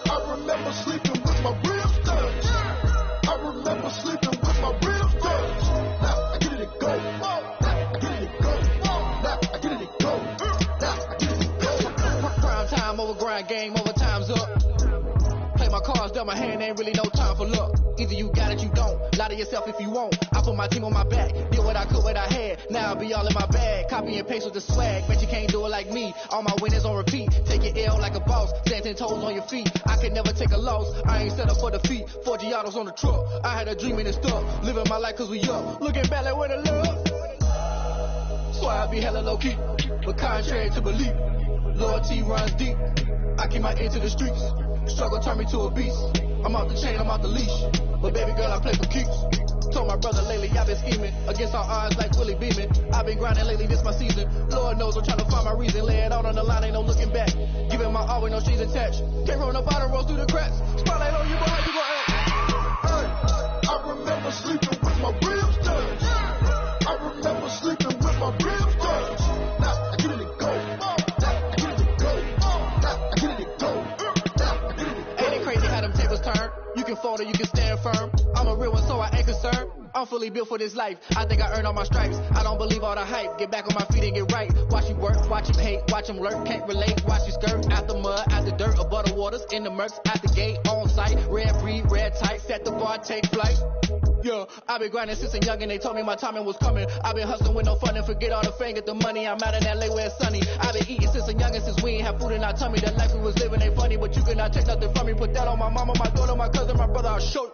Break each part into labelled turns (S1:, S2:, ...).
S1: I remember sleeping with my ribs touched. I remember sleeping with my ribs touched. Now I get it go. Now I get it go. Now I get it go. Now I get it go.
S2: Prime time over grind game, over time's up. Play my cards, dealt my hand, ain't really no time for luck. Either you got it, you don't. Lie to yourself if you won't. I put my team on my back, did what I could, what I had. Now I'll be all in my bag, copy and paste with the swag. Bet you can't do it like me. All my winners on repeat. Take your L like a boss, stand 10 toes on your feet. I can never take a loss. I ain't set up for defeat. 4 Giottos on the truck. I had a dream and it stuck. Living my life cause we up. Looking back like where the love. So I be hella low key, but contrary to belief, loyalty runs deep. I keep my ear to the streets. Struggle turned me to a beast. I'm off the chain, I'm off the leash. But baby girl, I play for keeps. Told my brother lately, I've been scheming against all odds like Willie Beeman. I've been grinding lately, this my season. Lord knows I'm trying to find my reason. Lay it out on the line, ain't no looking back. Giving my all with no strings attached. Can't roll no bottom, rolls through the cracks. Spotlight on you, boy, how you gon' act?
S1: I remember sleeping with my ribs touched. I remember sleeping with my ribs touched. Now I get it go. Now I get it go. Now I get it go. Now I get it go.
S2: Ain't it crazy how them tables turn? You can fold or you can stand firm. I'm a real one, so I ain't concerned. I'm fully built for this life. I think I earned all my stripes. I don't believe all the hype. Get back on my feet and get right. Watch you work, watch him hate, watch him lurk. Can't relate, watch you skirt. Out the mud, out the dirt, above the waters, in the murks, out the gate, on site. Red breed, red tight, set the bar, take flight. Yeah, I been grinding since a youngin', they told me my timing was coming. I been hustling with no fun and forget all the fame, get the money. I'm out in LA where it's sunny. I been eating since a youngin', since we ain't have food in our tummy. The life we was living ain't funny, but you cannot take nothing from me. Put that on my mama, my daughter, my cousin, my brother, I'll show you.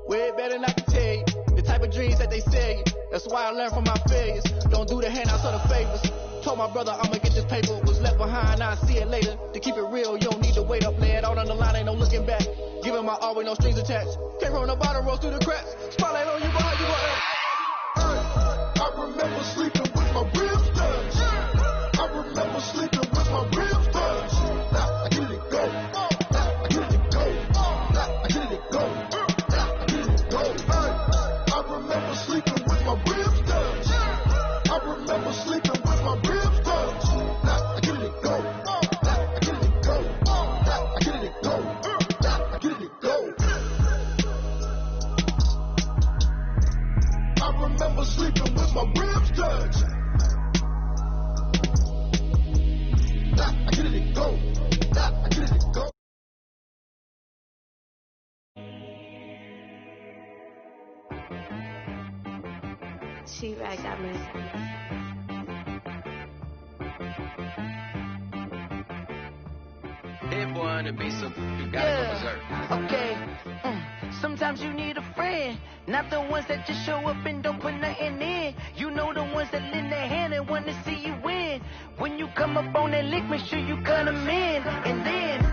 S2: Way better than I can tell you. The type of dreams that they sell you. That's why I learned from my failures. Don't do the handouts or the favors. Told my brother I'ma get this paper. Was left behind, I'll see it later. To keep it real, you don't need to wait up. Lay it out on the line, ain't no looking back. Giving my all with no strings attached. Can't roll no bottom, rolls through the cracks. Spotlight on you, boy, how you gon' act?
S1: I remember sleeping with my ribs touched. I remember sleeping with my ribs touched. Now I get it go. Now I get it go. Now I get it go. Now I get it go. I remember sleeping with my ribs touched. I remember sleeping with my ribs touched. Now I get it go. Now I get it go. Now I get it go. Now I get it go. I remember sleeping with my ribs touched. Now I get it go. Now I get it go.
S3: She-Rag got me.
S4: Big boy on the beat, so you gotta go berserk.
S5: Okay. Sometimes you need a friend, not the ones that just show up and don't put nothing in. You know the ones that lend their hand and want to see you win. When you come up on that lick, make sure you cut them in. And then,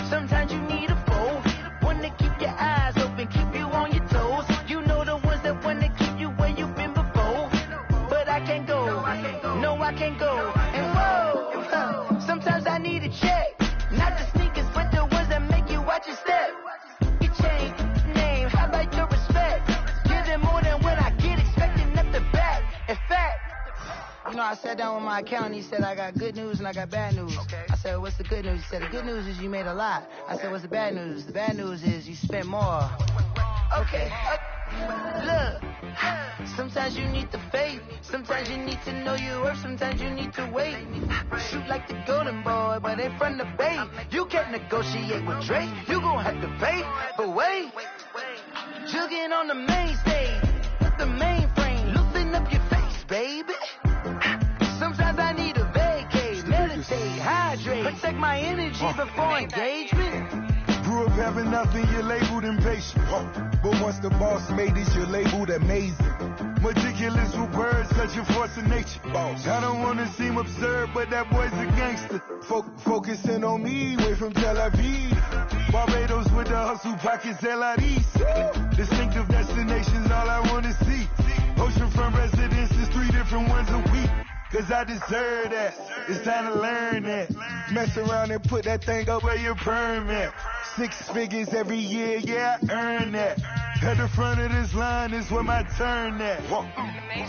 S5: sometimes you need a foe, one to keep your eyes open, keep you on your toes. You know the ones that want to keep you where you've been before. But I can't go, no I can't go. And whoa, sometimes I need a check. Not the sneakers, but the ones that make you watch your step. Your chain, name, how about your respect? Give them more than what I get, expecting nothing back. In fact, you know, I sat down with my accountant, he said I got good news and I got bad news. Okay. I said, what's the good news? He said, the good news is you made a lot. I said, what's the bad news? The bad news is you spent more. Okay. Look, sometimes you need the faith, sometimes you need to know your worth, sometimes you need to wait. Shoot like the golden boy, but in front of the bay. You can't negotiate with Drake, you gon' have to pay. But wait, jugging on the main stage, the mainframe, loosen up your face, baby. Sometimes I need a vacate, meditate, hydrate, protect my energy before engagement.
S6: Grew up having nothing, you're labeled impatient. But once the boss made it, you're labeled amazing. Meticulous with words, such a force of nature. I don't wanna seem absurd, but that boy's a gangster. Focusing on me, way from Tel Aviv. Barbados with the hustle pockets, LIDs. Distinctive destinations, all I wanna see. Oceanfront residences, 3 different ones a week. Cause I deserve that, it's time to learn that. Mess around and put that thing up where your permit. 6 figures every year, yeah, I earn that. At the front of this line is where my turn at.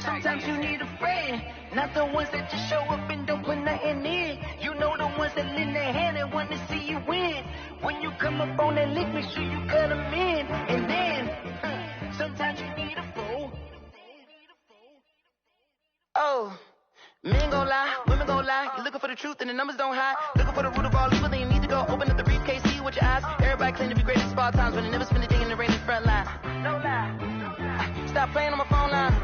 S5: Sometimes you need a friend, not the ones that just show up and don't put nothing in. You know the ones that lend their hand and want to see you win. When you come up on that lick, make sure you cut them in. And then, sometimes you need a fool. Oh. Men gon' lie, women gon' lie. You looking for the truth and the numbers don't hide. Looking for the root of all evil, then you need to go open up the briefcase, see with your eyes. Everybody claim to be great at small times, but they never spend a day in the rain in the front line. No lie. Stop playing on my phone line.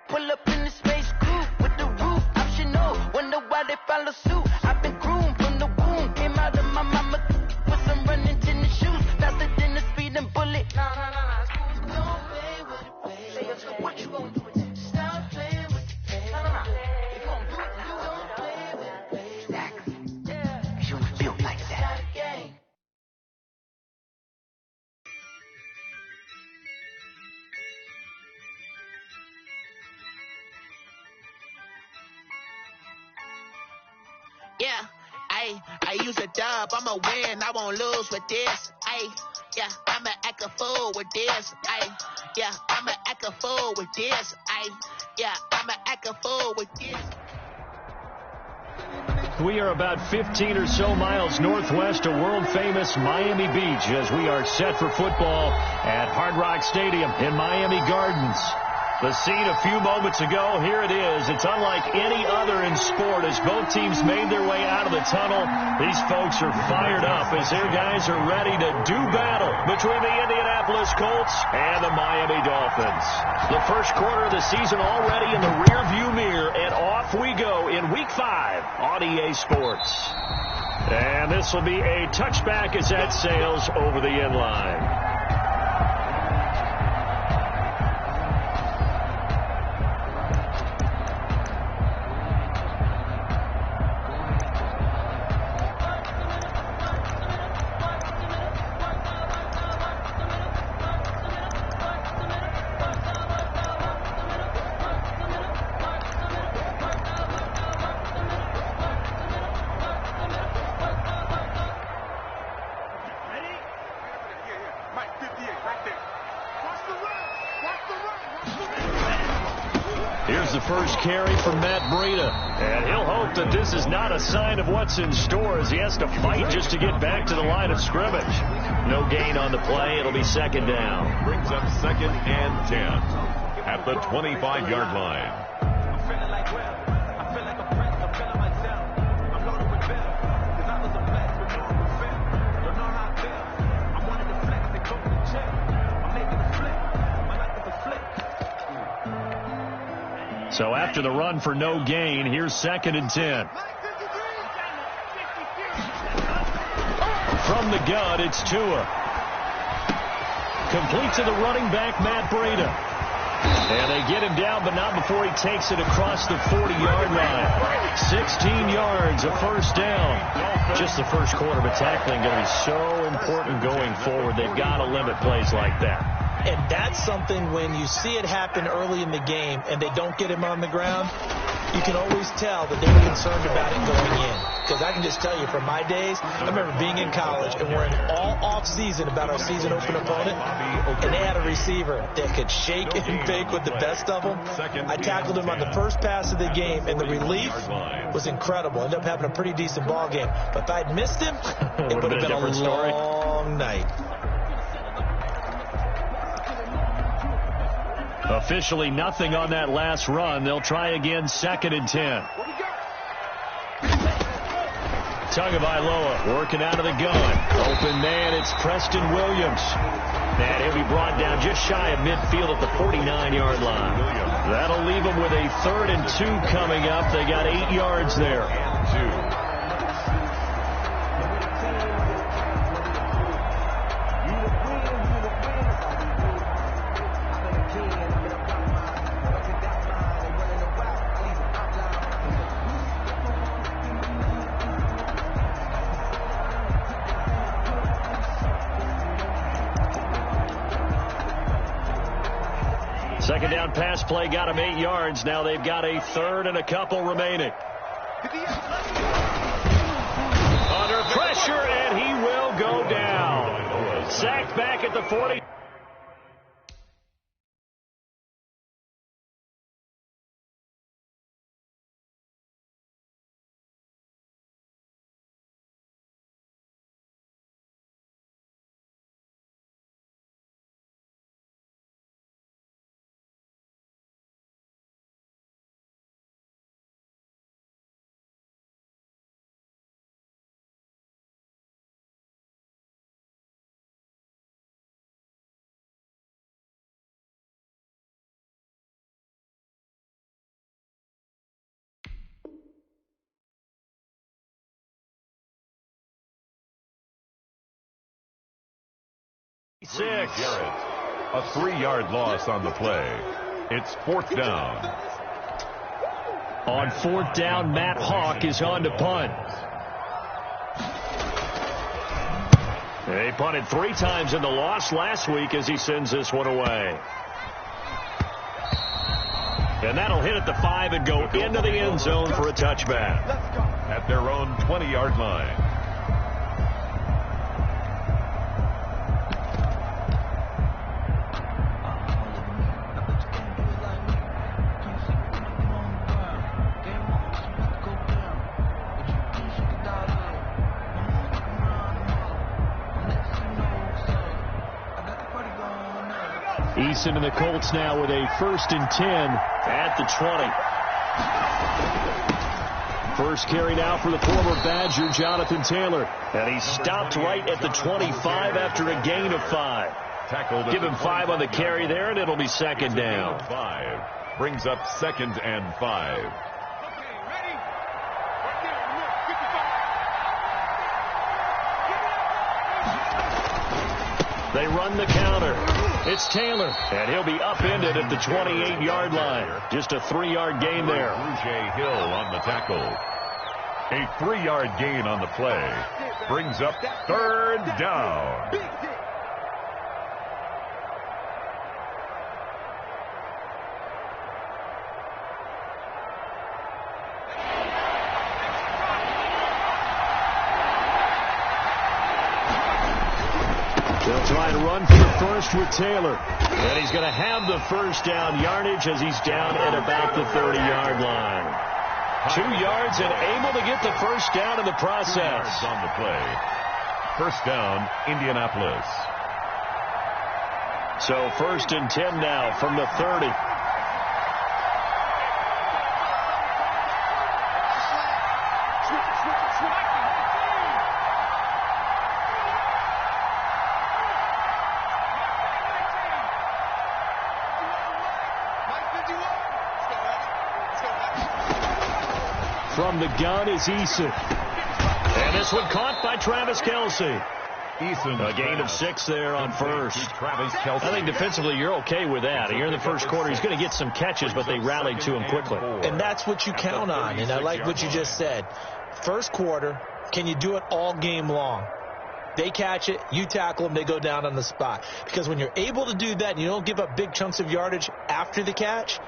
S5: Pull up in the space coupe with the roof optional. Wonder why they follow suit. I've been groomed from the womb. Came out of my mama with some running tennis shoes. Faster than the speeding bullet. Nah. Don't play with it, baby. What you gonna do with it? Stop playing with it. If you don't do it, you don't play with it, baby. Exactly. Yeah. You was built like that.
S7: Yeah, I use a dub, I'ma win, I won't lose with this. Yeah, I'ma act a fool with this. Yeah, I'ma act a fool with this. Yeah, I'ma act a fool with this.
S8: We are about 15 or so miles northwest of world-famous Miami Beach as we are set for football at Hard Rock Stadium in Miami Gardens. The scene a few moments ago, here it is. It's unlike any other in sport as both teams made their way out of the tunnel. These folks are fired up as their guys are ready to do battle between the Indianapolis Colts and the Miami Dolphins. The first quarter of the season already in the rearview mirror, and off we go in Week 5 on EA Sports. And this will be a touchback as that sails over the end line. Here's the first carry from Matt Breida. And he'll hope that this is not a sign of what's in store as he has to fight just to get back to the line of scrimmage. No gain on the play. It'll be second down.
S9: Brings up 2nd and 10 at the 25-yard line.
S8: So after the run for no gain, here's 2nd and 10. From the gun, it's Tua. Complete to the running back, Matt Breida. And they get him down, but not before he takes it across the 40-yard line. 16 yards, a first down. Just the first quarter, but tackling going to be so important going forward. They've got to limit plays like that.
S10: And that's something when you see it happen early in the game and they don't get him on the ground, you can always tell that they were concerned about it going in. Because I can just tell you from my days, I remember being in college and we're in all off-season about our season open opponent, and they had a receiver that could shake and bake with the best of them. I tackled him on the first pass of the game, and the relief was incredible. Ended up having a pretty decent ball game. But if I'd missed him, it would have been a long night.
S8: Officially nothing on that last run. They'll try again, 2nd and 10. Tagovailoa working out of the gun. Open man, it's Preston Williams. And he'll be brought down just shy of midfield at the 49-yard line. That'll leave them with a 3rd and 2 coming up. They got 8 yards there. Second down pass play got him 8 yards. Now they've got a 3rd and a couple remaining. Under pressure, and he will go down. Sacked back at the 40. 6.
S9: A 3-yard loss on the play. It's 4th down.
S8: On 4th down, Matt Hawk is on to punt. They punted 3 times in the loss last week as he sends this one away. And that'll hit at the 5 and go into the end zone for a touchback.
S9: At their own 20-yard line.
S8: Eason and the Colts now with a 1st and 10 at the 20. First carry now for the former Badger, Jonathan Taylor. And he stopped right at the 25 after a gain of 5. Give him 5 on the carry there, and it'll be 2nd down.
S9: 5 brings up 2nd and 5.
S8: They run the counter. It's Taylor, and he'll be upended at the 28-yard line. Just a 3-yard gain there.
S9: J. Hill on the tackle. A 3-yard gain on the play. Brings up 3rd down.
S8: They'll try to run for the first with Taylor. And he's going to have the 1st down yardage as he's down at about the 30-yard line. 2 yards and able to get the 1st down in the process.
S9: 2 yards on the play. 1st down, Indianapolis.
S8: So 1st and 10 now from the 30. From the gun is Eason. And this one caught by Travis Kelce.
S9: Eason.
S8: A gain of 6 there on 1st.
S9: Travis Kelce.
S8: I think defensively you're okay with that. Here in the 1st quarter, he's going to get some catches, but they rallied to him quickly.
S10: And that's what you count on. And I like what you just said. 1st quarter, can you do it all game long? They catch it, you tackle them, they go down on the spot. Because when you're able to do that and you don't give up big chunks of yardage after the catch,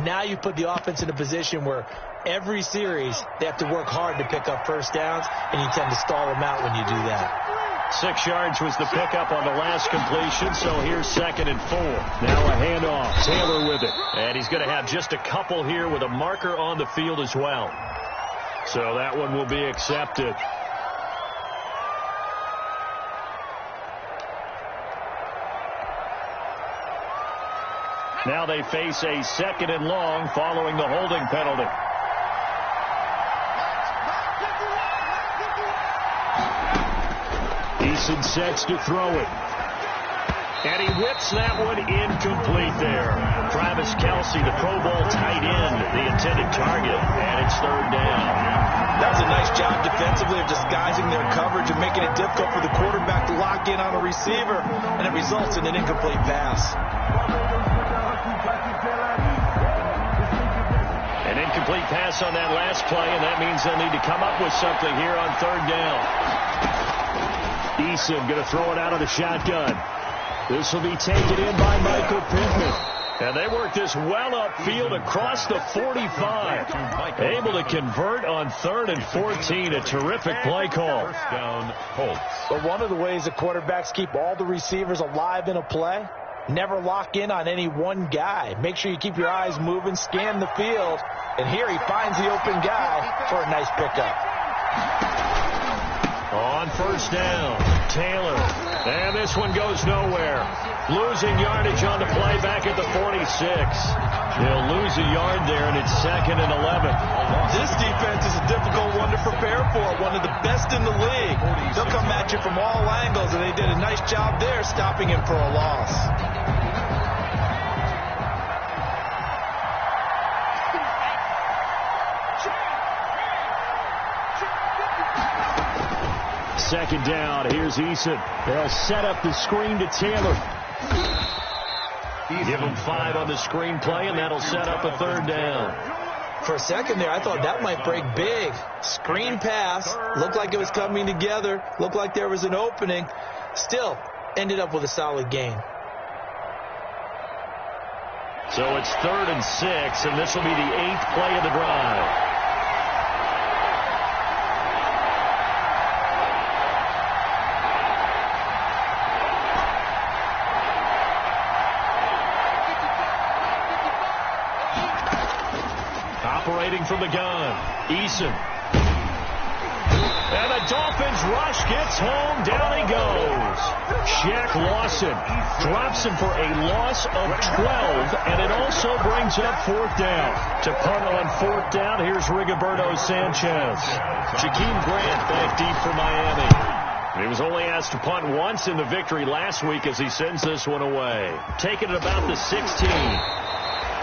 S10: now you put the offense in a position where every series they have to work hard to pick up 1st downs, and you tend to stall them out when you do that.
S8: 6 yards was the pickup on the last completion, so here's 2nd and 4. Now a handoff. Taylor with it. And he's going to have just a couple here with a marker on the field as well. So that one will be accepted. Now they face a 2nd and long following the holding penalty. Eason sets to throw it. And he whips that one incomplete there. Travis Kelce, the Pro Bowl tight end, the intended target, and it's 3rd down.
S10: That was a nice job defensively of disguising their coverage and making it difficult for the quarterback to lock in on a receiver, and it results in an incomplete pass.
S8: An incomplete pass on that last play, and that means they'll need to come up with something here on 3rd down. Eason going to throw it out of the shotgun. This will be taken in by Michael Pittman. And they work this well upfield across the 45. Able to convert on 3rd and 14. A terrific play call.
S9: 1st down, Colts.
S10: But one of the ways the quarterbacks keep all the receivers alive in a play, never lock in on any one guy. Make sure you keep your eyes moving, scan the field. And here he finds the open guy for a nice pickup.
S8: On 1st down, Taylor. And this one goes nowhere. Losing yardage on the play back at the 46. They'll lose a yard there, and it's 2nd and 11.
S10: This defense is a difficult one to prepare for. One of the best in the league. They'll come at you from all angles, and they did a nice job there stopping him for a loss.
S8: second down. Here's Eason. They'll set up the screen to Taylor. Give him 5 on the screen play, and that'll set up a third down.
S10: For a second there, I thought that might break big. Screen pass. Looked like it was coming together. Looked like there was an opening. Still, ended up with a solid gain.
S8: So it's 3rd and 6, and this will be the 8th play of the drive. Operating from the gun, Eason. And the Dolphins rush, gets home, down he goes. Shaq Lawson drops him for a loss of 12, and it also brings up 4th down. To punt on 4th down, here's Rigoberto Sanchez. Jakeem Grant back deep for Miami. He was only asked to punt once in the victory last week as he sends this one away. Taking it about the 16.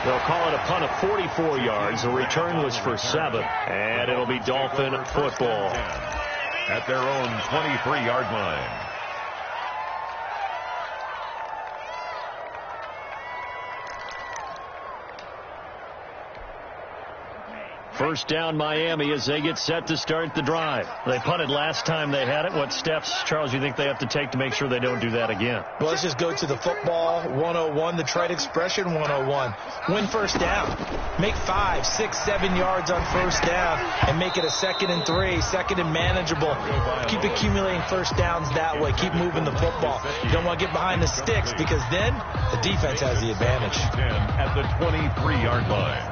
S8: They'll call it a punt of 44 yards. The return was for 7. And it'll be Dolphin football.
S9: At their own 23-yard line.
S8: First down Miami as they get set to start the drive. They punted last time they had it. What steps, Charles, you think they have to take to make sure they don't do that again?
S10: Well, let's just go to the football 101, the trite expression 101. Win first down. Make 5, 6, 7 yards on first down and make it a 2nd and 3, 2nd and manageable. Keep accumulating first downs that way. Keep moving the football. You don't want to get behind the sticks because then the defense has the advantage.
S9: At the 23-yard line.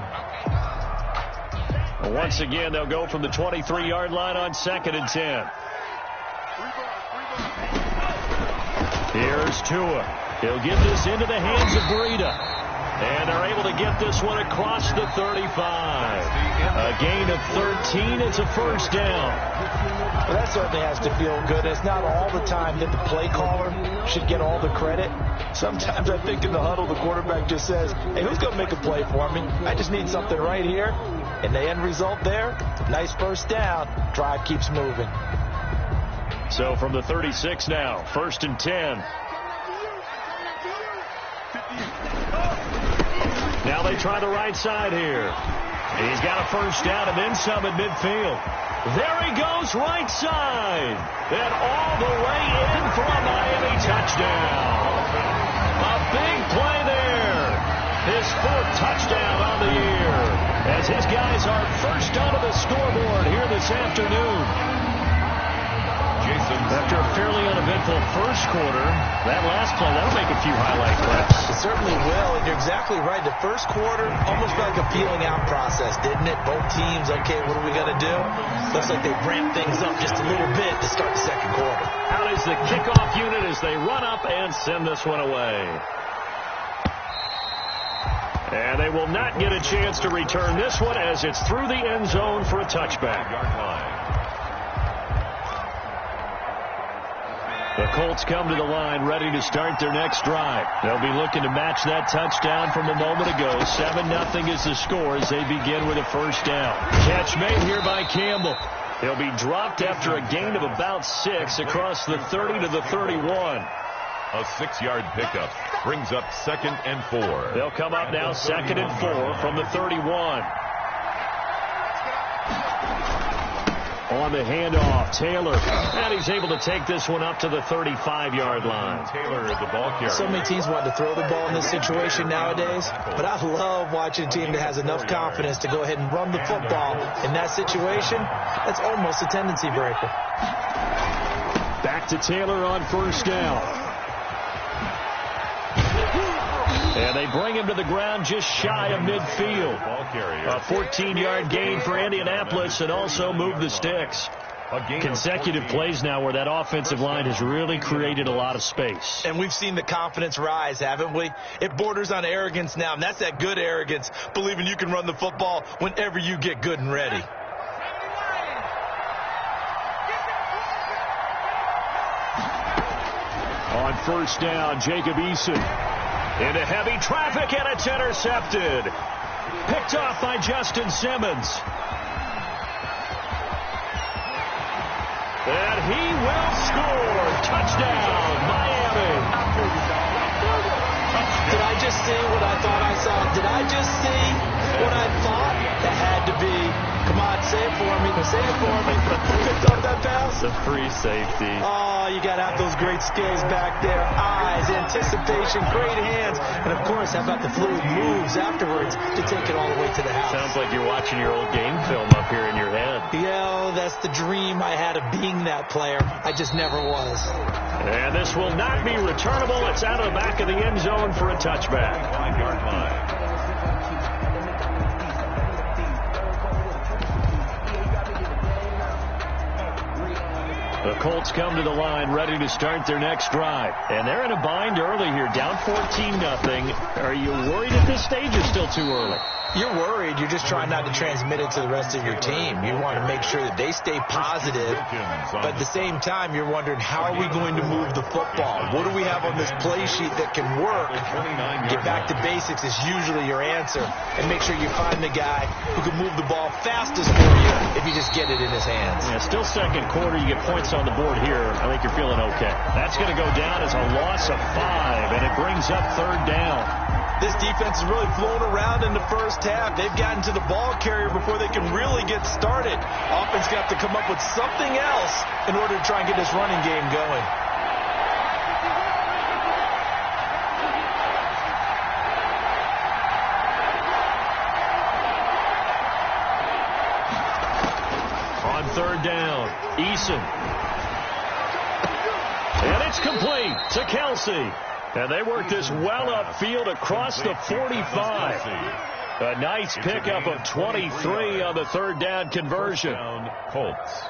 S8: Once again, they'll go from the 23-yard line on 2nd and 10. Here's Tua. He'll get this into the hands of Breida. And they're able to get this one across the 35. A gain of 13. It's a first down.
S10: Well, that certainly has to feel good. It's not all the time that the play caller should get all the credit. Sometimes I think in the huddle, the quarterback just says, hey, who's going to make a play for me? I just need something right here. And the end result there, nice first down. Drive keeps moving.
S8: So from the 36 now, 1st and 10. Now they try the right side here. He's got a first down and then some at midfield. There he goes, right side. And all the way in for a Miami touchdown. A big play there. His 4th touchdown on the year. As his guys are first onto the scoreboard here this afternoon. After a fairly uneventful first quarter, that last play, that'll make a few highlight clips.
S10: It certainly will, and you're exactly right. The first quarter almost felt like a feeling out process, didn't it? Both teams, okay, what are we going to do? Looks like they ramped things up just a little bit to start the second quarter.
S8: Out is the kickoff unit as they run up and send this one away. And they will not get a chance to return this one as it's through the end zone for a touchback. The Colts come to the line ready to start their next drive. They'll be looking to match that touchdown from a moment ago. 7-0 is the score as they begin with a first down. Catch made here by Campbell. He'll be dropped after a gain of about 6 across the 30 to the 31.
S9: A 6-yard pickup brings up 2nd and 4.
S8: They'll come up now 2nd and 4 from the 31. On the handoff, Taylor. And he's able to take this one up to the 35-yard line.
S9: Taylor is the ball carrier.
S10: So many teams want to throw the ball in this situation nowadays. But I love watching a team that has enough confidence to go ahead and run the football. In that situation, that's almost a tendency breaker.
S8: Back to Taylor on first down. And they bring him to the ground just shy of midfield. A 14-yard gain for Indianapolis and also move the sticks. Consecutive plays now where that offensive line has really created a lot of space.
S10: And we've seen the confidence rise, haven't we? It borders on arrogance now, and that's that good arrogance, believing you can run the football whenever you get good and ready.
S8: On first down, Jacob Eason. Into heavy traffic, and it's intercepted. Picked off by Justin Simmons. And he will score. Touchdown, Miami.
S10: Did I just see what I thought I saw? Did I just see what I thought? That had to be. Come on, say it for me. Say it for me. Who picked up that pass?
S11: The free safety.
S10: Oh, you got to have those great skills back there. Eyes, anticipation, great hands. And, of course, how about the fluid moves afterwards to take it all the way to the house?
S8: Sounds like you're watching your old game film up here in your head.
S10: Yeah, that's the dream I had of being that player. I just never was.
S8: And this will not be returnable. It's out of the back of the end zone for a touchback.
S9: 5-yard line.
S8: The Colts come to the line ready to start their next drive. And they're in a bind early here, down 14-0. Are you worried at this stage or still too early?
S10: You're worried. You're just trying not to transmit it to the rest of your team. You want to make sure that they stay positive. But at the same time, you're wondering, how are we going to move the football? What do we have on this play sheet that can work? Get back to basics is usually your answer. And make sure you find the guy who can move the ball fastest for you if you just get it in his hands.
S8: Yeah, still second quarter. You get points on the board here. I think you're feeling okay. That's going to go down as a loss of 5, and it brings up third down.
S10: This defense is really flown around in the first half. They've gotten to the ball carrier before they can really get started. Offense got to come up with something else in order to try and get this running game going.
S8: On third down, Eason. And it's complete to Kelsey. And they work this well upfield across the 45. A nice pickup of 23 on the third down conversion.
S9: Colts.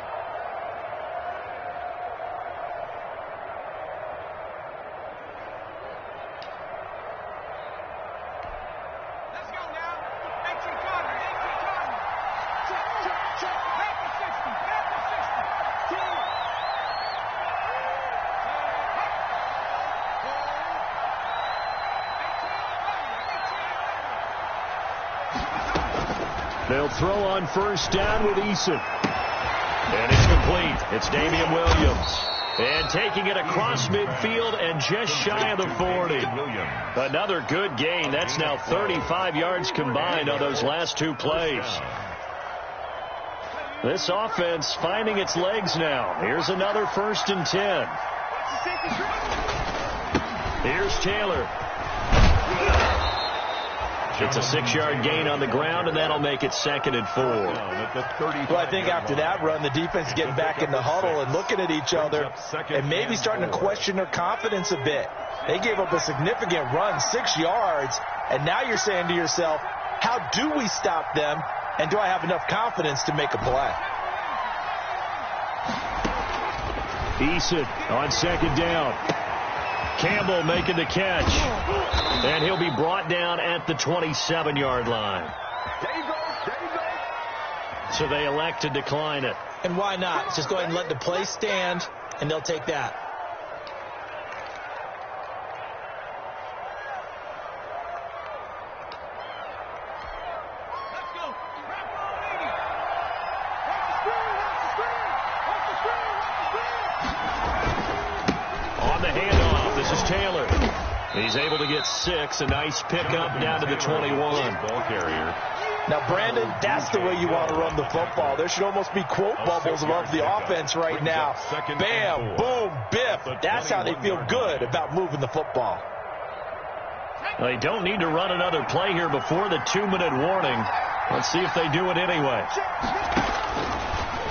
S8: They'll throw on first down with Eason. And it's complete. It's Damian Williams. And taking it across midfield and just shy of the 40. Another good gain. That's now 35 yards combined on those last two plays. This offense finding its legs now. Here's another 1st and 10. Here's Taylor. It's a 6-yard gain on the ground, and that'll make it 2nd and 4.
S10: Well, I think after that run, the defense getting back in the huddle and looking at each other and maybe starting to question their confidence a bit. They gave up a significant run, 6 yards, and now you're saying to yourself, how do we stop them, and do I have enough confidence to make a play?
S8: Eason on 2nd down. Campbell making the catch. And he'll be brought down at the 27-yard line. So they elect to decline it.
S10: And why not? Just go ahead and let the play stand, and they'll take that.
S8: On the handoff, this is Taylor. He's able to get 6. A nice pickup down to the 21.
S9: Ball carrier.
S10: Now, Brandon, that's the way you want to run the football. There should almost be quote bubbles above the offense right now. Bam, boom, biff. That's how they feel good about moving the football.
S8: They don't need to run another play here before the 2-minute warning. Let's see if they do it anyway.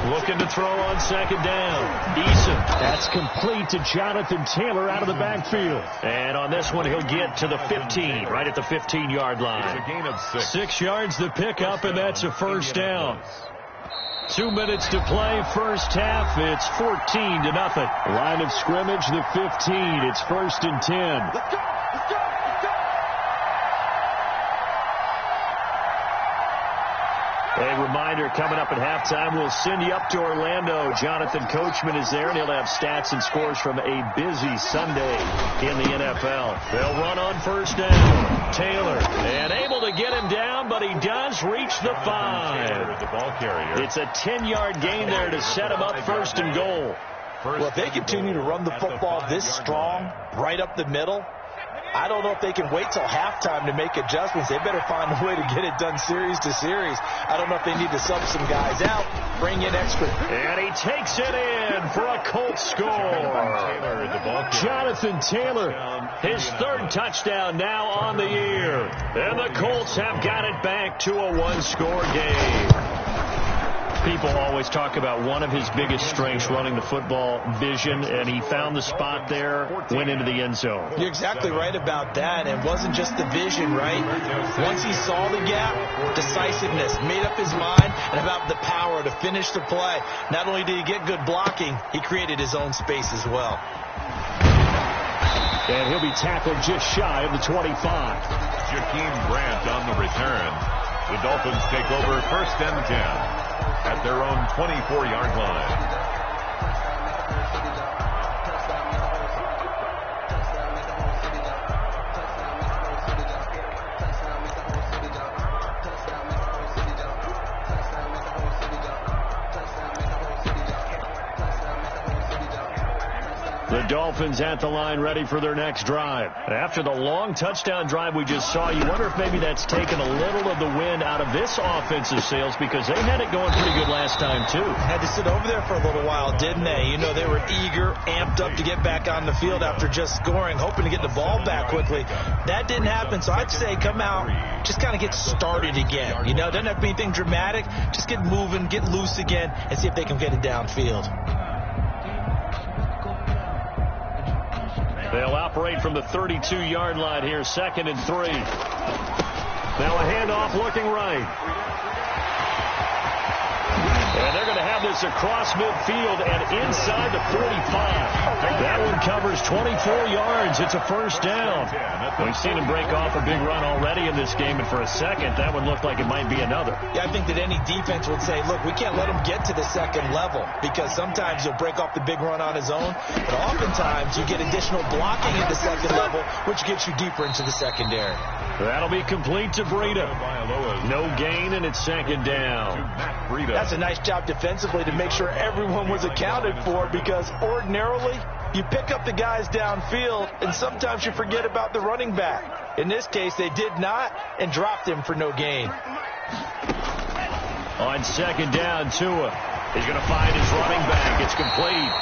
S8: Looking to throw on 2nd down. Eason. That's complete to Jonathan Taylor out of the backfield. And on this one, he'll get to the 15, right at the 15-yard line.
S9: It's a gain of 6.
S8: 6 yards the pickup, and that's a first down. 2 minutes to play, first half. It's 14-0. Line of scrimmage, the 15. It's 1st and 10.
S1: Let's go! Let's go!
S8: A reminder, coming up at halftime, we'll send you up to Orlando. Jonathan Coachman is there, and he'll have stats and scores from a busy Sunday in the NFL. They'll run on first down. Taylor, and able to get him down, but he does reach the 5.
S9: The ball carrier.
S8: It's a 10-yard gain there to set him up 1st and goal.
S10: Well, if they continue to run the football this strong, right up the middle, I don't know if they can wait till halftime to make adjustments. They better find a way to get it done series to series. I don't know if they need to sub some guys out, bring in extra.
S8: And he takes it in for a Colts score. Jonathan Taylor, his third touchdown now on the year. And the Colts have got it back to a one-score game. People always talk about one of his biggest strengths, running the football, vision, and he found the spot there, went into the end zone.
S10: You're exactly right about that. It wasn't just the vision, right? Once he saw the gap, decisiveness, made up his mind, and about the power to finish the play. Not only did he get good blocking, he created his own space as well.
S8: And he'll be tackled just shy of the 25.
S9: Jakeem Grant on the return. The Dolphins take over 1st and 10. At their own 24-yard line.
S8: The Dolphins at the line ready for their next drive. After the long touchdown drive we just saw, you wonder if maybe that's taken a little of the wind out of this offensive sails because they had it going pretty good last time too.
S10: Had to sit over there for a little while, didn't they? You know, they were eager, amped up to get back on the field after just scoring, hoping to get the ball back quickly. That didn't happen, so I'd say come out, just kind of get started again. You know, doesn't have to be anything dramatic. Just get moving, get loose again, and see if they can get it downfield.
S8: They'll operate from the 32-yard line here, 2nd and 3. Now a handoff looking right. And they're going to have this across midfield and inside the 45. That one covers 24 yards. It's a first down. We've seen him break off a big run already in this game, and for a second, that one looked like it might be another.
S10: Yeah, I think that any defense would say, look, we can't let him get to the second level because sometimes he'll break off the big run on his own, but oftentimes you get additional blocking at the second level, which gets you deeper into the secondary.
S8: That'll be complete to Breida. No gain, and it's 2nd down.
S10: That's a nice job defensively to make sure everyone was accounted for because ordinarily you pick up the guys downfield and sometimes you forget about the running back. In this case, they did not and dropped him for no gain.
S8: On 2nd down, Tua. He's going to find his running back. It's complete.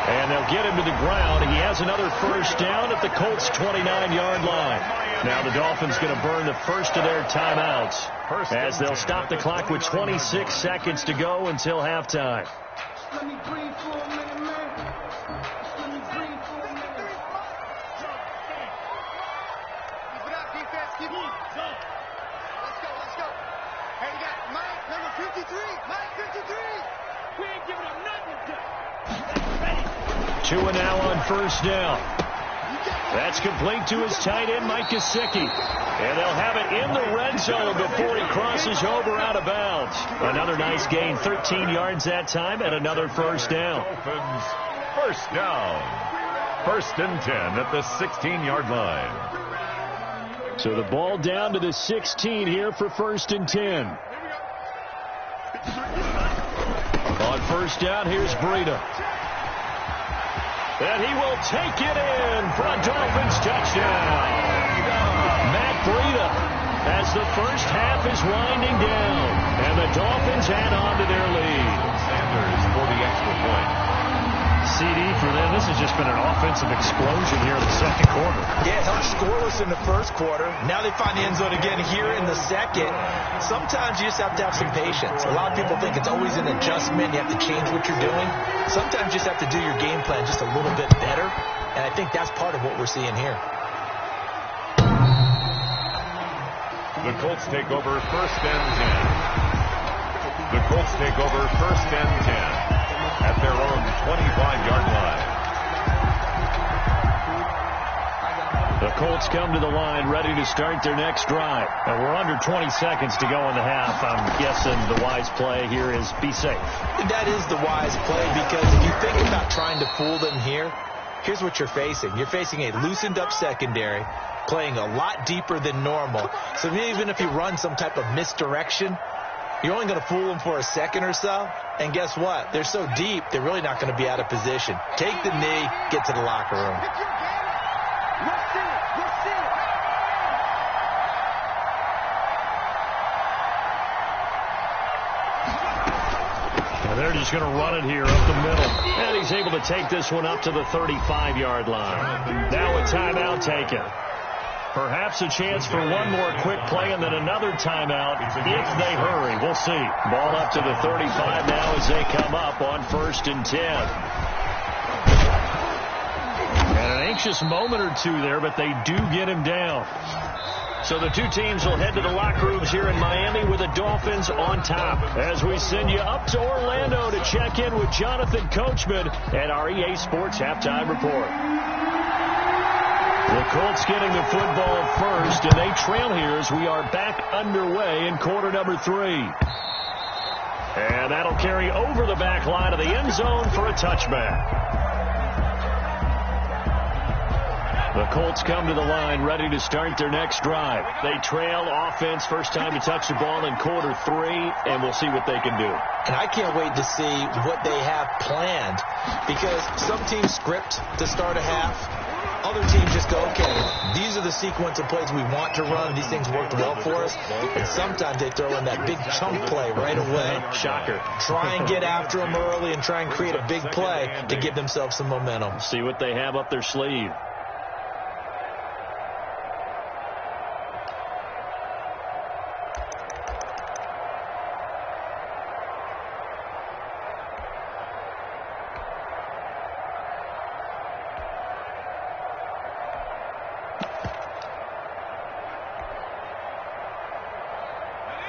S8: And they'll get him to the ground. He has another first down at the Colts' 29-yard line. Now the Dolphins going to burn the first of their timeouts as they'll stop the clock with 26 seconds to go until halftime. Tua now on first down. That's complete to his tight end, Mike Gesicki. And they'll have it in the red zone before he crosses over out of bounds. Another nice gain, 13 yards that time, and another first down.
S9: First down. 1st and 10 at the 16-yard line.
S8: So the ball down to the 16 here for 1st and 10. On first down, here's Breida. And he will take it in for a Dolphins touchdown. Matt Breida as the first half is winding down. And the Dolphins add on to their lead.
S9: Sanders for the extra point.
S8: CD for them. This has just been an offensive explosion here in the second quarter.
S10: Yeah, held scoreless in the first quarter. Now they find the end zone again here in the second. Sometimes you just have to have some patience. A lot of people think it's always an adjustment. You have to change what you're doing. Sometimes you just have to do your game plan just a little bit better. And I think that's part of what we're seeing here.
S9: The Colts take over 1st and 10. The Colts take over 1st and 10. At their own 25-yard line.
S8: The Colts come to the line ready to start their next drive. And we're under 20 seconds to go in the half. I'm guessing the wise play here is be safe.
S10: That is the wise play because if you think about trying to fool them here, here's what you're facing. You're facing a loosened up secondary, playing a lot deeper than normal. So even if you run some type of misdirection, You're only going to fool them for a second or so. And guess what? They're so deep, they're really not going to be out of position. Take the knee, get to the locker room.
S8: They're just going to run it here up the middle. And he's able to take this one up to the 35-yard line. Now a timeout taken. Perhaps a chance for one more quick play and then another timeout if they hurry. We'll see. Ball up to the 35 now as they come up on 1st and 10. And an anxious moment or two there, but they do get him down. So the two teams will head to the locker rooms here in Miami with the Dolphins on top. As we send you up to Orlando to check in with Jonathan Coachman and our EA Sports Halftime Report. The Colts getting the football first, and they trail here as we are back underway in quarter number 3. And that'll carry over the back line of the end zone for a touchback. The Colts come to the line ready to start their next drive. They trail offense, first time to touch the ball in quarter 3, and we'll see what they can do.
S10: And I can't wait to see what they have planned, because some teams script to start a half. Other teams just go, okay, these are the sequence of plays we want to run. These things worked well for us. And sometimes they throw in that big chunk play right away.
S8: Shocker.
S10: Try and get after them early and try and create a big play to give themselves some momentum.
S8: See what they have up their sleeve.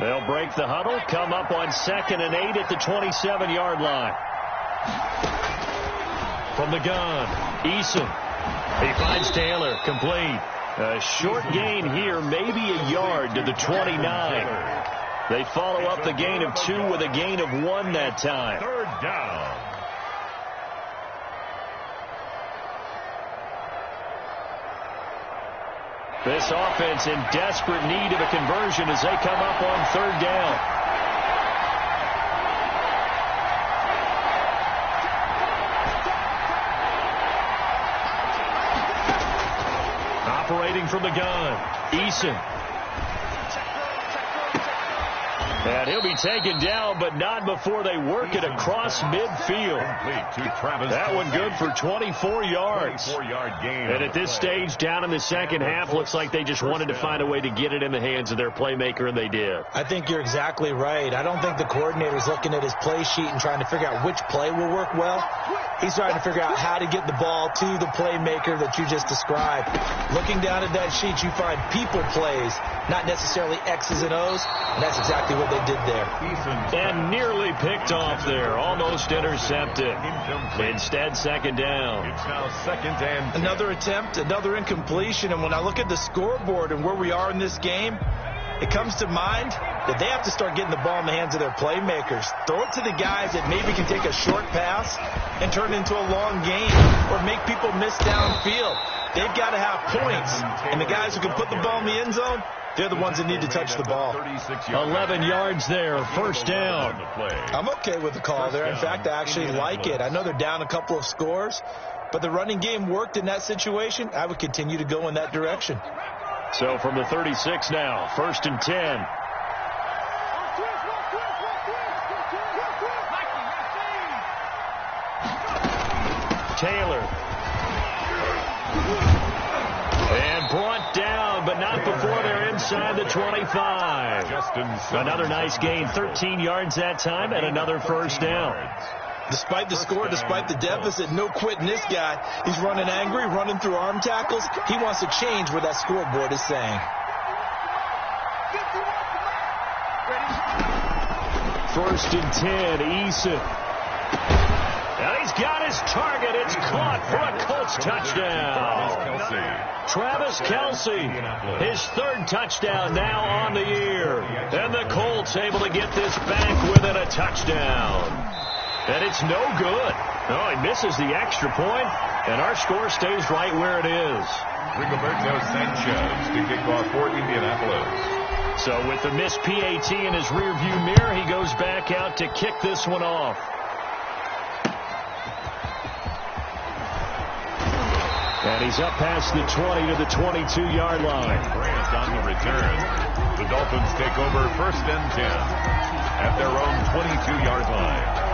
S8: They'll break the huddle, come up on 2nd and 8 at the 27-yard line. From the gun, Eason. He finds Taylor, complete. A short gain here, maybe a yard to the 29. They follow up the gain of 2 with a gain of 1 that time.
S9: 3rd down.
S8: This offense in desperate need of a conversion as they come up on 3rd down. Operating from the gun, Eason. And he'll be taken down, but not before they work it across midfield. That one good for 24 yards. And at this stage, down in the second half, looks like they just wanted to find a way to get it in the hands of their playmaker, and they did.
S10: I think you're exactly right. I don't think the coordinator's looking at his play sheet and trying to figure out which play will work well. He's trying to figure out how to get the ball to the playmaker that you just described. Looking down at that sheet, you find people plays, not necessarily X's and O's, and that's exactly what they did there.
S8: And nearly picked off there, almost intercepted. Instead, 2nd down.
S9: It's now 2nd and 10.
S10: Another attempt, another incompletion, and when I look at the scoreboard and where we are in this game, it comes to mind that they have to start getting the ball in the hands of their playmakers. Throw it to the guys that maybe can take a short pass and turn it into a long gain or make people miss downfield. They've got to have points, and the guys who can put the ball in the end zone, they're the ones that need to touch the ball.
S8: 11 yards there, 1st down.
S10: I'm okay with the call there. In fact, I actually like it. I know they're down a couple of scores, but the running game worked in that situation. I would continue to go in that direction.
S8: So from the 36 now, 1st and 10. Taylor. And brought down, but not before they're inside the 25. Another nice gain, 13 yards that time, and another 1st down.
S10: Despite the score, despite the deficit, no quitting this guy. He's running angry, running through arm tackles. He wants to change what that scoreboard is saying.
S8: 1st and 10, Eason. And he's got his target. It's caught for a Colts touchdown. Travis Kelce, his 3rd touchdown now on the year. And the Colts able to get this back within a touchdown. And it's no good. No, he misses the extra point, and our score stays right where it is.
S9: Rigoberto Sanchez to kick off for Indianapolis.
S8: So with the missed PAT in his rearview mirror, he goes back out to kick this one off. And he's up past the 20 to the 22-yard line.
S9: Bryant on the return. The Dolphins take over 1st and 10 at their own 22-yard line.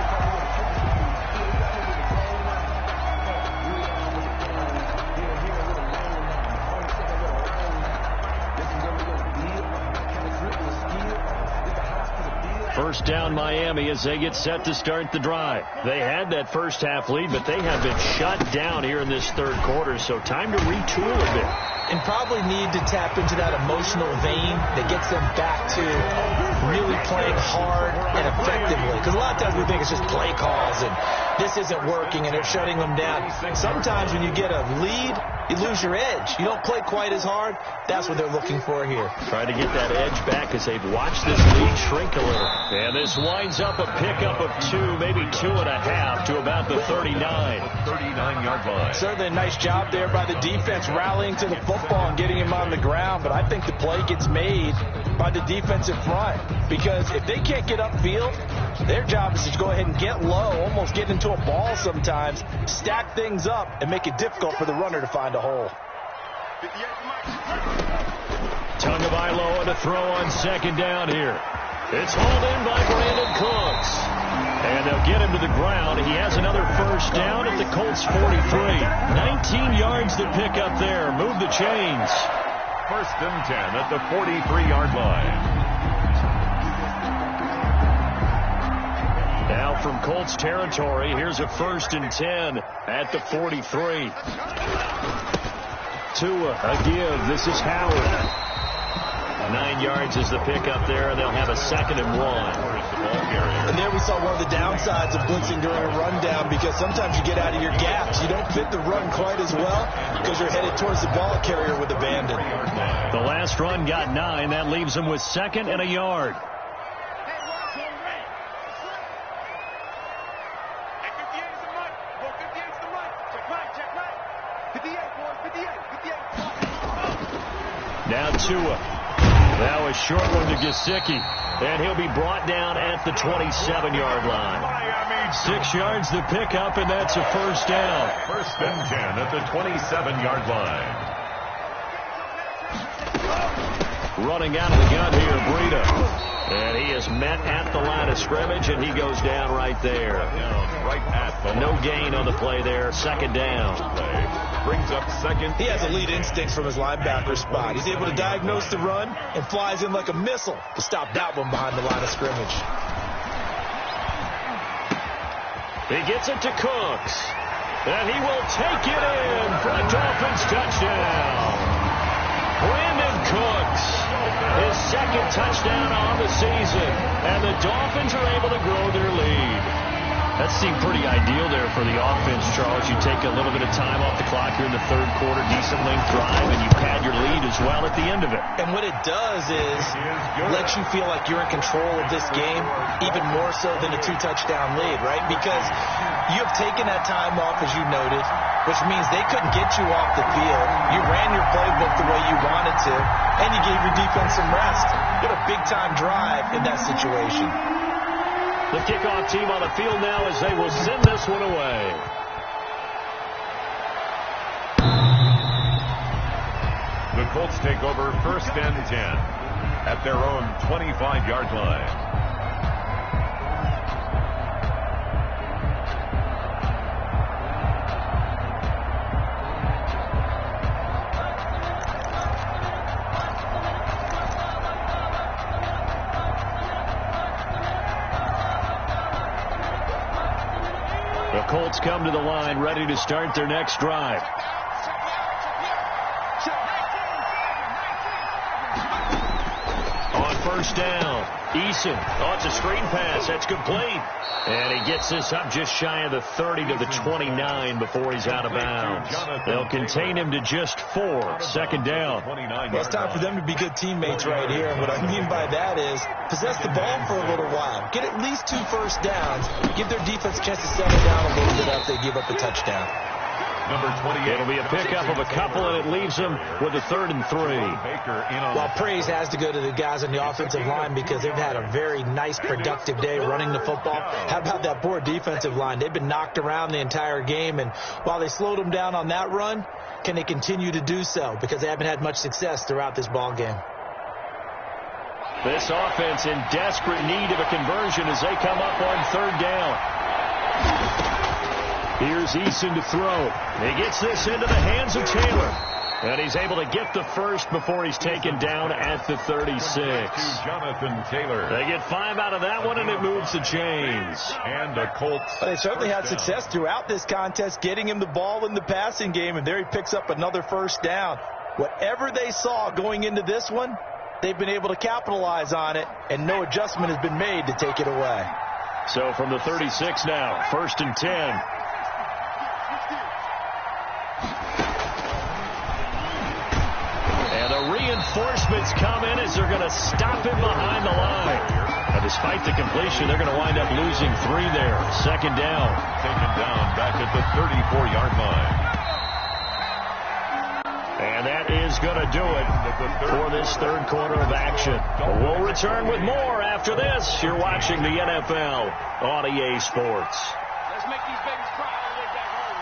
S8: First down Miami as they get set to start the drive. They had that first half lead, but they have been shut down here in this third quarter, so time to retool a bit.
S10: And probably need to tap into that emotional vein that gets them back to really playing hard and effectively. Because a lot of times we think it's just play calls and this isn't working and they're shutting them down. Sometimes when you get a lead, you lose your edge. You don't play quite as hard. That's what they're looking for here.
S8: Trying to get that edge back as they've watched this lead shrink a little. And this winds up a pickup of 2, maybe 2.5 to about the 39.
S9: 39-yard line.
S10: Certainly a nice job there by the defense rallying to the football and getting him on the ground. But I think the play gets made by the defensive front. Because if they can't get upfield, their job is to go ahead and get low, almost get into a ball sometimes, stack things up, and make it difficult for the runner to find a hole.
S8: Tagovailoa to throw on second down here. It's hauled in by Brandon Cooks. And they'll get him to the ground. He has another first down at the Colts 43. 19 yards to pick up there. Move the chains.
S9: 1st and 10 at the 43-yard line.
S8: Now from Colts territory, here's a 1st and 10 at the 43. Tua, a give. This is Howard. 9 yards is the pickup there, and they'll have a 2nd and 1.
S10: And there we saw one of the downsides of blitzing during a rundown, because sometimes you get out of your gaps. You don't fit the run quite as well because you're headed towards the ball carrier with abandon.
S8: The last run got 9. That leaves them with 2nd and a yard. Now Tua. That was short one to Gesicki. And he'll be brought down at the 27-yard line. 6 yards to pick up, and that's a first down.
S9: 1st and 10 at the 27-yard line.
S8: Running out of the gun here, Breida. And he is met at the line of scrimmage, and he goes down right there.
S9: Right at the
S8: no gain on the play there. 2nd down.
S9: Brings up 2nd.
S10: He has elite instincts from his linebacker spot. He's able to diagnose the run and flies in like a missile to stop that one behind the line of scrimmage.
S8: He gets it to Cooks. And he will take it in for a Dolphins touchdown. Brandon Cooks, his 2nd touchdown on the season. And the Dolphins are able to grow their lead. That seemed pretty ideal there for the offense, Charles. You take a little bit of time off the clock here in the third quarter, decent length drive, and you pad your lead as well at the end of it.
S10: And what it does is let you feel like you're in control of this game, even more so than a 2-touchdown lead, right? Because you have taken that time off, as you noted, which means they couldn't get you off the field. You ran your playbook the way you wanted to, and you gave your defense some rest. What a big-time drive in that situation.
S8: The kickoff team on the field now as they will send this one away.
S9: The Colts take over 1st and 10 at their own 25-yard line.
S8: The Colts come to the line, ready to start their next drive. On 1st down, Eason. Oh, it's a screen pass. That's complete. And he gets this up just shy of the 30 to the 29 before he's out of bounds. They'll contain him to just 4. 2nd down.
S10: Well, it's time for them to be good teammates right here. And what I mean by that is possess the ball for a little while. Get at least 2 first downs. Give their defense a chance to settle down a little bit after they give up a touchdown.
S9: Number 28.
S8: It'll be a pickup of a couple, and it leaves them with a 3rd and 3.
S10: Well, praise has to go to the guys on the offensive line because they've had a very nice, productive day running the football. How about that poor defensive line? They've been knocked around the entire game, and while they slowed them down on that run, can they continue to do so? Because they haven't had much success throughout this ball game.
S8: This offense in desperate need of a conversion as they come up on 3rd down. Here's Eason to throw. He gets this into the hands of Taylor. And he's able to get the first before he's taken down at the 36.
S9: Jonathan Taylor.
S8: They get 5 out of that one, and it moves the chains.
S9: And the Colts.
S10: Well, they certainly had success throughout this contest, getting him the ball in the passing game, and there he picks up another 1st down. Whatever they saw going into this one, they've been able to capitalize on it, and no adjustment has been made to take it away.
S8: So from the 36 now, 1st and 10. And the reinforcements come in as they're going to stop him behind the line. Now, despite the completion, they're going to wind up losing 3 there. 2nd down.
S9: Taken down back at the 34-yard line.
S8: And that is going to do it for this 3rd quarter of action. We'll return with more after this. You're watching the NFL on EA Sports.
S4: Let's make these babies cry all the way back home,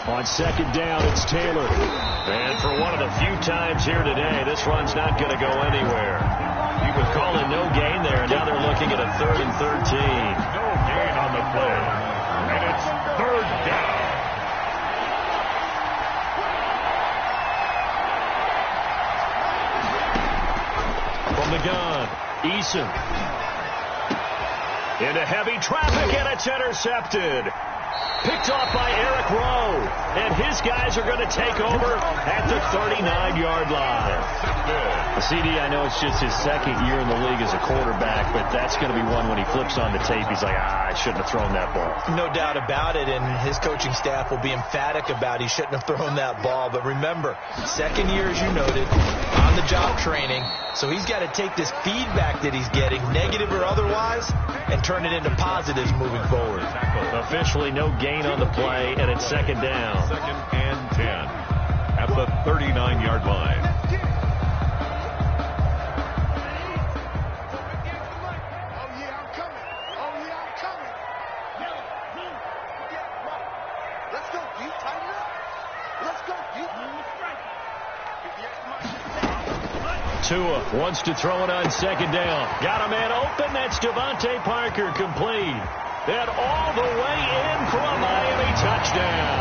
S8: On 2nd down, it's Taylor. And for one of the few times here today, this run's not going to go anywhere. He was calling no gain there, and now they're looking at a 3rd and 13.
S9: No gain on the play. And it's 3rd down.
S8: From the gun, Eason. Into heavy traffic, and it's intercepted. Picked off by Eric Rowe. And his guys are going to take over at the 39-yard line. CD, I know it's just his 2nd year in the league as a quarterback, but that's going to be one when he flips on the tape, he's like, I shouldn't have thrown that ball.
S10: No doubt about it, and his coaching staff will be emphatic about he shouldn't have thrown that ball. But remember, 2nd year, as you noted, on-the-job training, so he's got to take this feedback that he's getting, negative or otherwise, and turn it into positives moving forward.
S8: Officially no gain on the play, and it's 2nd down.
S9: 2nd and 10 at the 39-yard line.
S8: Tua wants to throw it on 2nd down. Got a man open. That's Devontae Parker, complete. And all the way in for a Miami touchdown.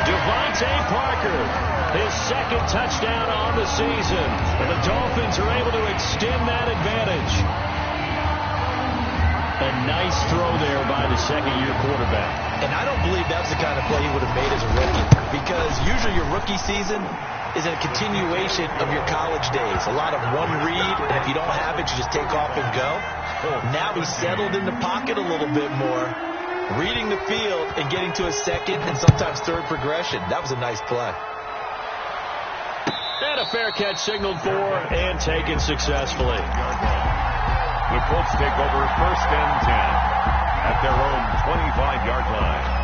S8: Devontae Parker, his 2nd touchdown on the season. And the Dolphins are able to extend that advantage. A nice throw there by the 2nd-year quarterback.
S10: And I don't believe that's the kind of play he would have made as a rookie. Because usually your rookie season is a continuation of your college days. A lot of one read, and if you don't have it, you just take off and go. Now he's settled in the pocket a little bit more, reading the field and getting to a 2nd and sometimes 3rd progression. That was a nice play.
S8: And a fair catch signaled for and taken successfully.
S9: The Colts take over 1st and 10 at their own 25-yard line.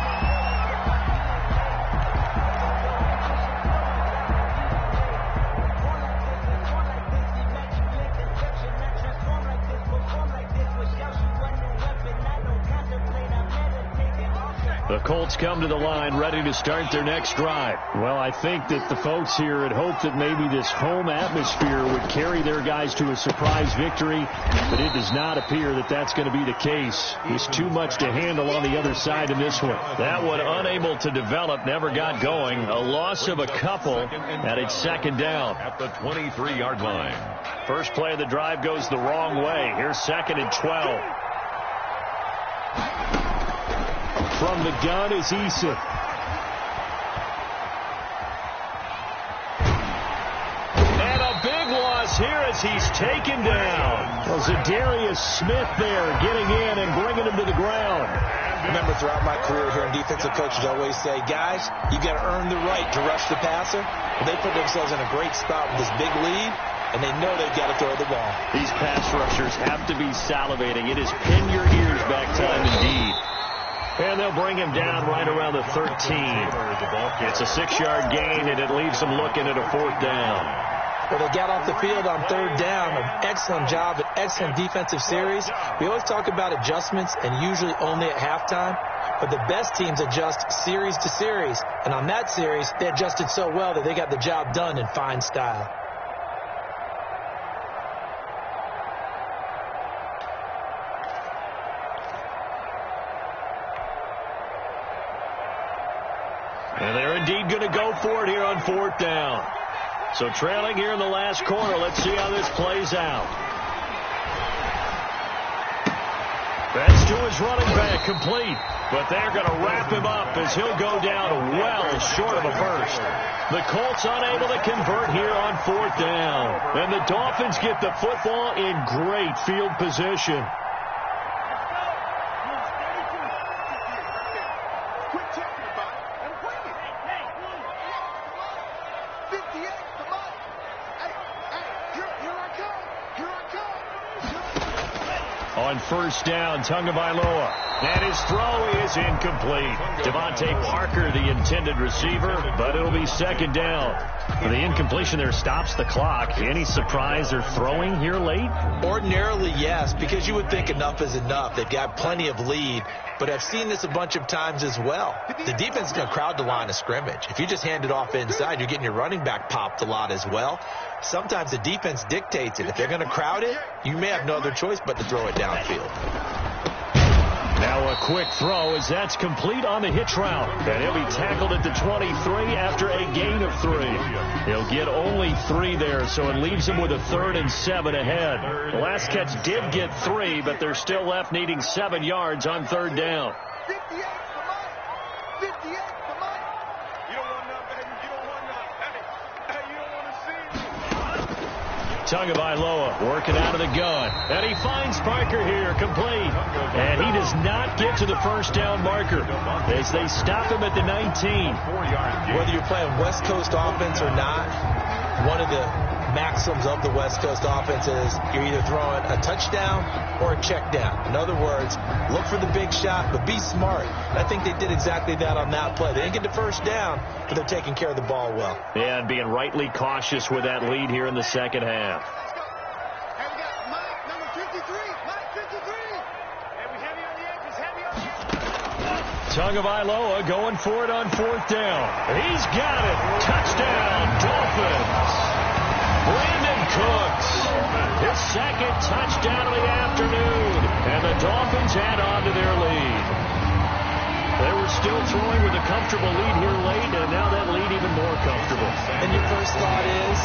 S8: The Colts come to the line ready to start their next drive. Well, I think that the folks here had hoped that maybe this home atmosphere would carry their guys to a surprise victory, but it does not appear that that's going to be the case. There's too much to handle on the other side in this one. That one unable to develop, never got going. A loss of a couple, and it's 2nd down.
S9: At the 23-yard line.
S8: First play of the drive goes the wrong way. Here's 2nd and 12. From the gun is Eason. And a big loss here as he's taken down. Well, Zadarius Smith there getting in and bringing him to the ground.
S10: Remember, throughout my career here in defensive coaches, I always say, guys, you got to earn the right to rush the passer. Well, they put themselves in a great spot with this big lead, and they know they've got to throw the ball.
S8: These pass rushers have to be salivating. It is pin your ears back time indeed. And they'll bring him down right around the 13. It's a 6-yard gain, and it leaves them looking at a 4th down.
S10: Well, they got off the field on 3rd down. An excellent job, an excellent defensive series. We always talk about adjustments, and usually only at halftime. But the best teams adjust series to series. And on that series, they adjusted so well that they got the job done in fine style.
S8: And they're indeed going to go for it here on 4th down. So trailing here in the last quarter. Let's see how this plays out. That's to his running back, complete. But they're going to wrap him up as he'll go down well short of a first. The Colts unable to convert here on 4th down. And the Dolphins get the football in great field position. On 1st down, Tagovailoa. And his throw is incomplete. Devontae Parker, the intended receiver, but it'll be 2nd down. The incompletion there stops the clock. Any surprise they're throwing here late?
S10: Ordinarily, yes, because you would think enough is enough. They've got plenty of lead, but I've seen this a bunch of times as well. The defense is going to crowd the line of scrimmage. If you just hand it off inside, you're getting your running back popped a lot as well. Sometimes the defense dictates it. If they're going to crowd it, you may have no other choice but to throw it downfield.
S8: Now a quick throw as that's complete on the hitch route. And he'll be tackled at the 23 after a gain of 3. He'll get only 3 there, so it leaves him with a 3rd and 7 ahead. The last catch did get 3, but they're still left needing 7 yards on 3rd down.
S1: 58 for Mike. 58 for Mike. You don't want none, baby. You don't want none. Hey, you don't want to see me.
S8: Tagovailoa working out of the gun. And he finds Parker here, complete. And he does not get to the 1st down marker as they stop him at the 19.
S10: Whether you're playing West Coast offense or not, one of the maxims of the West Coast offense is you're either throwing a touchdown or a check down. In other words, look for the big shot, but be smart. And I think they did exactly that on that play. They didn't get the 1st down, but they're taking care of the ball well.
S8: Yeah, and being rightly cautious with that lead here in the 2nd half. Tagovailoa going for it on 4th down. He's got it. Touchdown, Dolphins. Brandon Cooks, his 2nd touchdown of the afternoon. And the Dolphins add on to their lead. They were still throwing with a comfortable lead here late, and now that lead even more comfortable.
S10: And your first thought is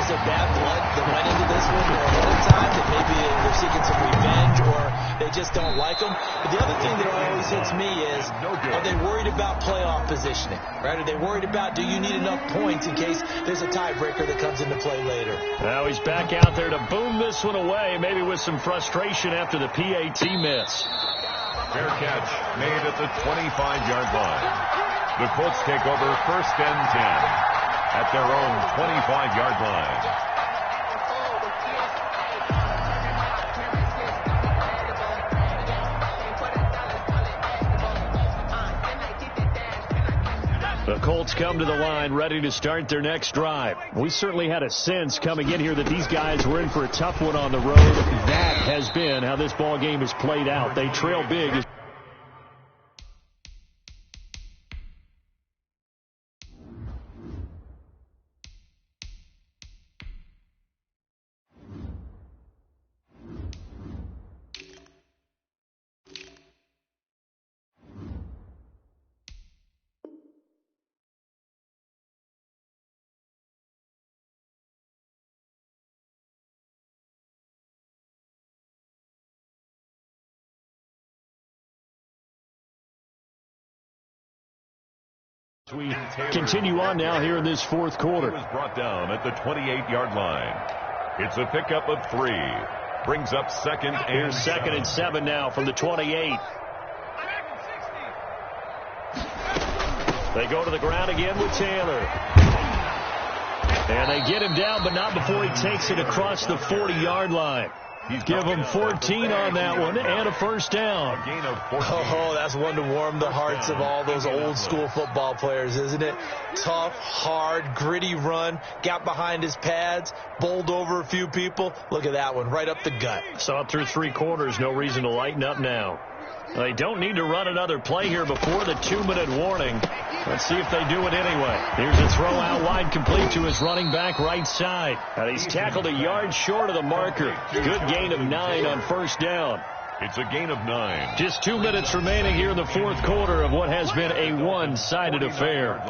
S10: there bad blood that went into this one ahead of time, that maybe they're seeking some revenge or they just don't like them? But the other thing that always hits me is, are they worried about playoff positioning? Right? Are they worried about, do you need enough points in case there's a tiebreaker that comes into play later?
S8: Now he's back out there to boom this one away, maybe with some frustration after the PAT miss.
S9: Fair catch made at the 25-yard line. The Colts take over 1st and 10 at their own 25-yard line.
S8: The Colts come to the line ready to start their next drive. We certainly had a sense coming in here that these guys were in for a tough one on the road. That has been how this ball game has played out. They trail big. We continue on now here in this 4th quarter.
S9: He was brought down at the 28-yard line. It's a pickup of 3. Brings up 2nd and
S8: Here's 2nd and 7 now from the 28. They go to the ground again with Taylor. And they get him down, but not before he takes it across the 40-yard line. Give him 14 on that one and a first down.
S9: A gain of 14.
S10: Oh, that's one to warm the hearts of all those old school football players, isn't it? Tough, hard, gritty run. Got behind his pads, bowled over a few people. Look at that one, right up the gut.
S8: Saw it through 3 quarters. No reason to lighten up now. They don't need to run another play here before the 2-minute warning. Let's see if they do it anyway. Here's a throw out wide, complete to his running back right side. And he's tackled a yard short of the marker. Good gain of 9 on first down.
S9: It's a gain of 9.
S8: Just 2 minutes remaining here in the fourth quarter of what has been a one-sided affair.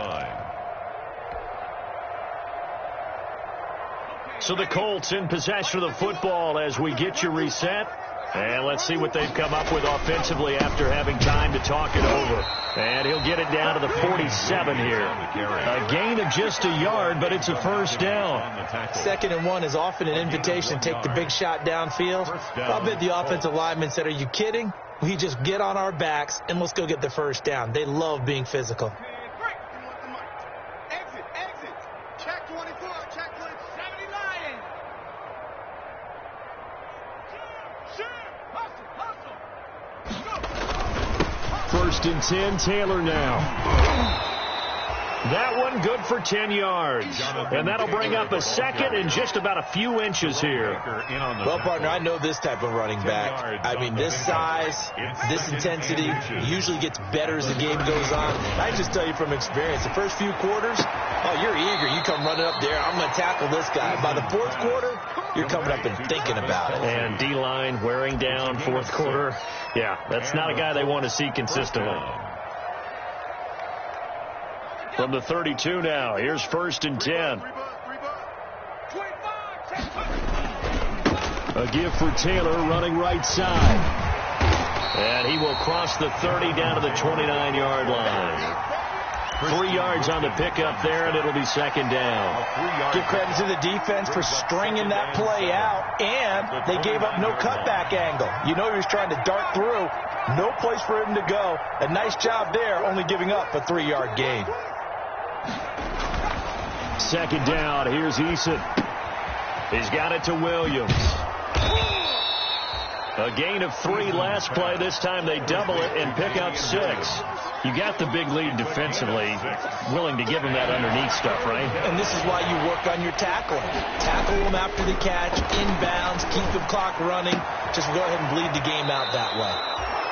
S8: So the Colts in possession of the football as we get you reset. And let's see what they've come up with offensively after having time to talk it over. And he'll get it down to the 47 here. A gain of just a yard, but it's a first down.
S10: 2nd and 1 is often an invitation to take the big shot downfield. I'll bet the offensive lineman said, are you kidding? We just get on our backs and let's go get the first down. They love being physical.
S8: First and 10, Taylor now. That one good for 10 yards. And that'll bring up a second and just about a few inches here.
S10: Well, partner, I know this type of running back. I mean, this size, this intensity usually gets better as the game goes on. I just tell you from experience, the first few quarters, oh, you're eager. You come running up there, I'm going to tackle this guy. By the fourth quarter, you're coming up and thinking about it.
S8: And D-line wearing down fourth quarter. Yeah, that's not a guy they want to see consistently. From the 32 now, here's first and 10. A give for Taylor running right side. And he will cross the 30 down to the 29-yard line. 3 yards on the pickup there, and it'll be second down.
S10: Give credit to the defense for stringing that play out, and they gave up no cutback angle. You know he was trying to dart through. No place for him to go. A nice job there, only giving up a 3-yard gain.
S8: Second down, here's Eason. He's got it to Williams. A gain of 3 last play. This time they double it and pick up 6. You got the big lead defensively, willing to give them that underneath stuff, right?
S10: And this is why you work on your tackling. Tackle them after the catch, inbounds, keep the clock running. Just go ahead and bleed the game out that way.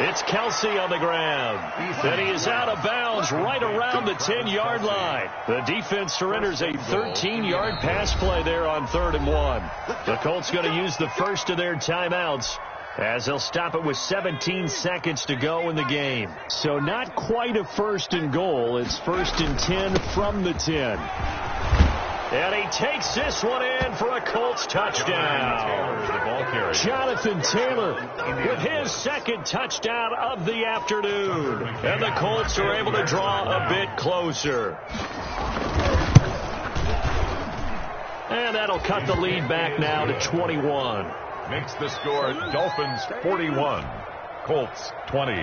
S8: It's Kelsey on the ground. And he is out of bounds right around the 10-yard line. The defense surrenders a 13-yard pass play there on 3rd and 1. The Colts going to use the first of their timeouts, as they'll stop it with 17 seconds to go in the game. So not quite a first and goal. It's first and 10 from the 10. And he takes this one in for a Colts touchdown. Jonathan Taylor with his second touchdown of the afternoon. And the Colts are able to draw a bit closer. And that'll cut the lead back now to 21.
S9: Makes the score Dolphins 41, Colts 20.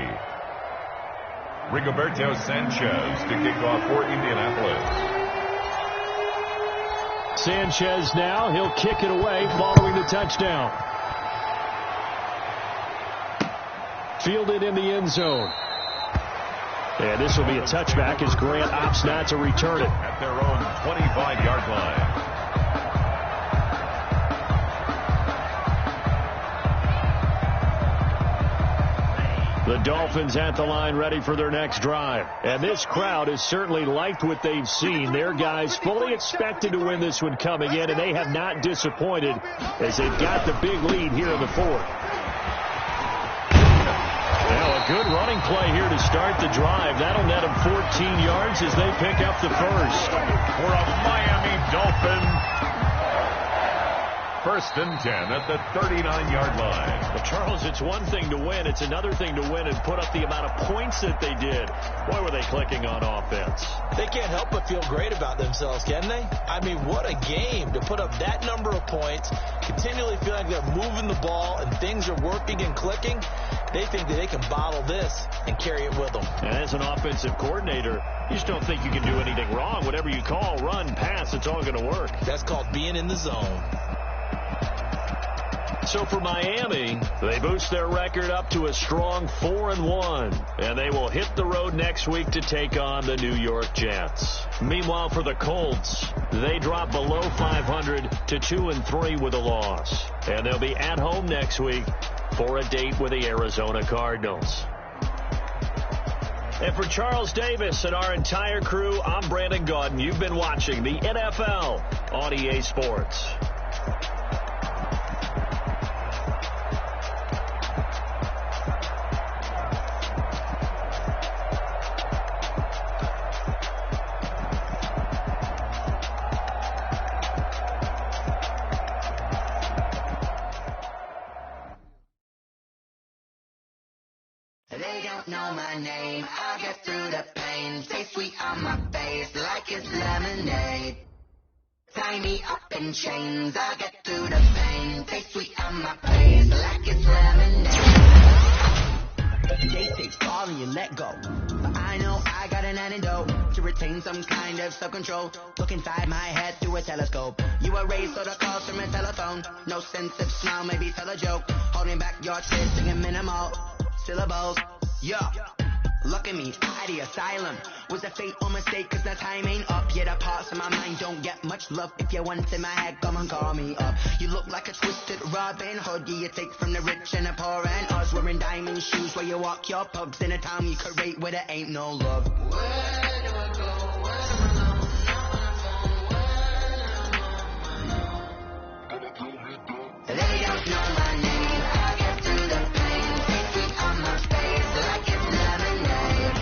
S9: Rigoberto Sanchez to kick off for Indianapolis.
S8: Sanchez now, he'll kick it away following the touchdown. Fielded in the end zone. And this will be a touchback as Grant opts not to return it.
S9: At their own 25-yard line.
S8: The Dolphins at the line ready for their next drive. And this crowd has certainly liked what they've seen. Their guys fully expected to win this one coming in, and they have not disappointed as they've got the big lead here in the fourth. Now a good running play here to start the drive. That'll net them 14 yards as they pick up the first.
S9: For a Miami Dolphin. First and 10 at the 39-yard line.
S8: Well, Charles, it's one thing to win. It's another thing to win and put up the amount of points that they did. Boy, were they clicking on offense.
S10: They can't help but feel great about themselves, can they? I mean, what a game to put up that number of points, continually feel like they're moving the ball and things are working and clicking. They think that they can bottle this and carry it with them.
S8: And as an offensive coordinator, you just don't think you can do anything wrong. Whatever you call, run, pass, it's all going to work.
S10: That's called being in the zone.
S8: So for Miami, they boost their record up to a strong 4-1, and they will hit the road next week to take on the New York Jets. Meanwhile, for the Colts, they drop below 500 to 2-3 with a loss, and they'll be at home next week for a date with the Arizona Cardinals. And for Charles Davis and our entire crew, I'm Brandon Gaudin. You've been watching the NFL on EA Sports.
S5: They don't know my name, I'll get through the pain. Stay sweet on my face like it's lemonade. Tie me up in chains, I'll get through the pain. Stay sweet on my face like it's lemonade. They say fall and you let go, but I know I got an antidote to retain some kind of self-control. Look inside my head through a telescope. You erase all the calls from a telephone. No sense of smile, maybe tell a joke. Holding back your tears, singing minimal syllables. Yeah, look at me, at the asylum. Was a fate or mistake, cause the time ain't up. Yet the parts of my mind don't get much love. If you want in my head, come and call me up. You look like a twisted Robin Hood. You take from the rich and the poor and us. Wearing diamond shoes where you walk your pugs. In a town you create where there ain't no love. Where do I go? Where am I alone? They don't know my name, I'll get through the pain. Stay sweet on my face like it's lemonade.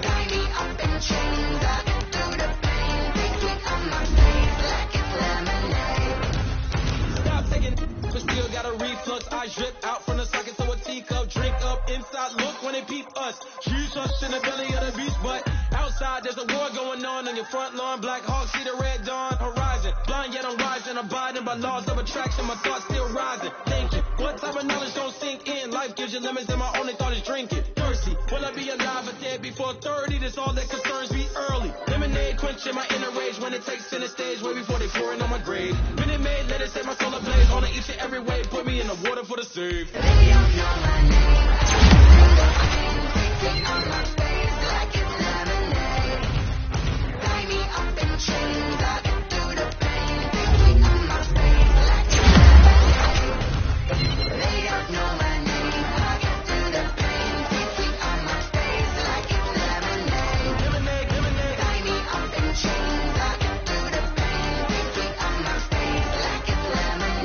S5: Tie me up in chains, I'll get through the pain. Stay sweet on my face like it's lemonade.
S11: Stop taking, but still got a reflux. I drip out from the socket to a teacup. Drink up inside, look when they peep us. Huge us in the belly of the beach, but outside there's a war going on your front lawn. Black Hawk see the red dawn horizon. Blind yet I'm rising, abiding by laws of attraction. My thoughts still rising. Thank you. What type of knowledge don't sink in? Life gives you limits and my only thought is drinking. Thirsty. Will I be alive or dead before 30? That's all that concerns me early. Lemonade quenching my inner rage when it takes center stage way before they pour it on my grave. Minute Maid, let it set my soul ablaze. On each and every way, put me in the water for the save.
S5: They don't know my name. Stay on my face like it's lemonade. Tie me up in chains, I'll get through the pain. Stay sweet on my face like it's lemonade. They don't know my name, I'll get through the pain. Stay sweet on my face like it's lemonade. Tie me up in chains, I'll get through the pain. Stay sweet on my face like it's lemonade.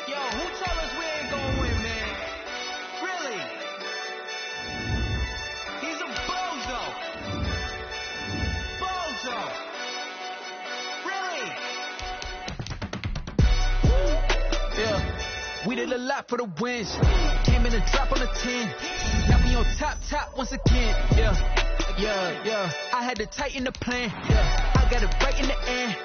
S11: Yo, who told us we ain't gonna win, man? Really? He's a bozo. Bozo. Really? Yeah. We did a lot for the wins. Came in a drop on the 10. Now we on top once again. Yeah. I had to tighten the plan. Yeah. I got it right in the end.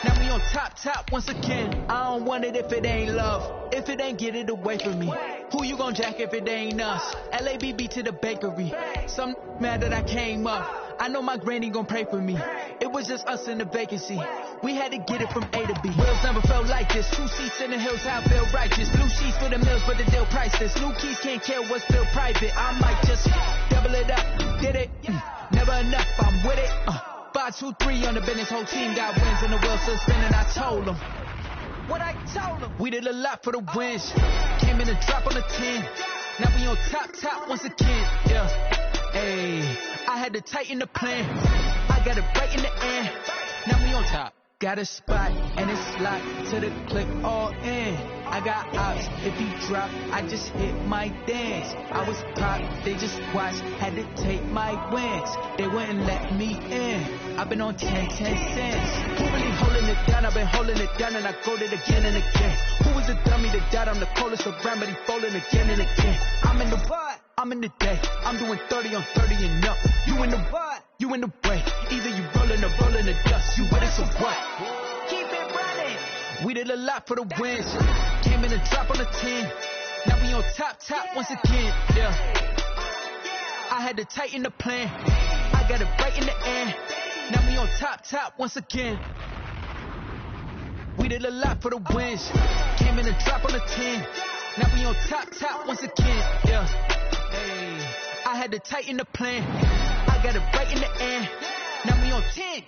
S11: Now we on top once again. I don't want it if it ain't love. If it ain't, get it away from me. Who you gon' jack if it ain't us? LABB to the bakery. Some mad that I came up. I know my granny gon' pray for me. It was just us in the vacancy. We had to get it from A to B. Wheels never felt like this. 2 seats in the hills, I feel righteous. Blue sheets for the mills, but the deal priceless. New keys can't kill what's still private. I might just double it up. Did it? Never enough, I'm with it. 5, 2, 3 on the business. Whole team got wins and the wheels still spinning. I told them what I told them. We did a lot for the wins. Came in a drop on the 10. Now we on top once again. Yeah. Hey, I had to tighten the plan. I got it right in the end. Now we on top. got a spot, and it's locked to the click all in. I got ops, if he drop, I just hit my dance. I was pop, they just watched, had to take my wins. They wouldn't let me in. I've been on 10 cents. Who really holding it down? I've been holding it down, and I go it again and again. Who was the dummy that died? I'm the coldest around, but he falling again and again. I'm in the what? I'm in the day. I'm doing 30 on 30 and up. You in the what? You in the way. Either you rolling or rolling the dust. You with us or what?
S5: Keep it running.
S11: We did a lot for the wins. Came in and drop on the 10. Now we on top once again. Yeah. I had to tighten the plan. I got it right in the air. Now we on top once again. We did a lot for the wins. Came in and drop on the 10. Now we on top once again. Yeah. Hey. I had to tighten the plan. I got it right in the air. Now we on 10.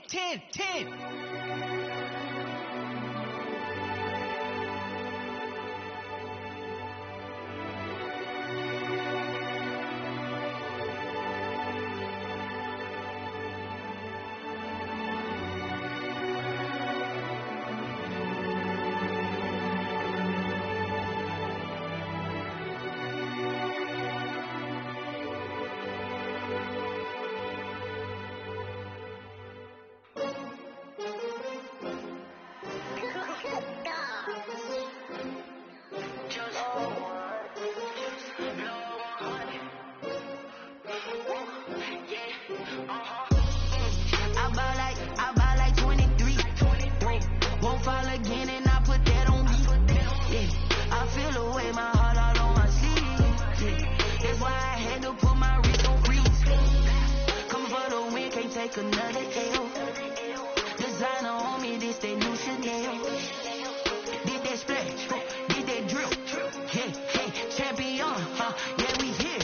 S5: I buy like 23. Won't fall again and I put that on me. Yeah. I feel away my heart out on my sleeve. Yeah. That's why I had to put my wrist on freeze. Coming for the win, can't take another L. Designer on me, this that new Chanel. Did that splash, did that drill. Hey, champion, yeah, we here.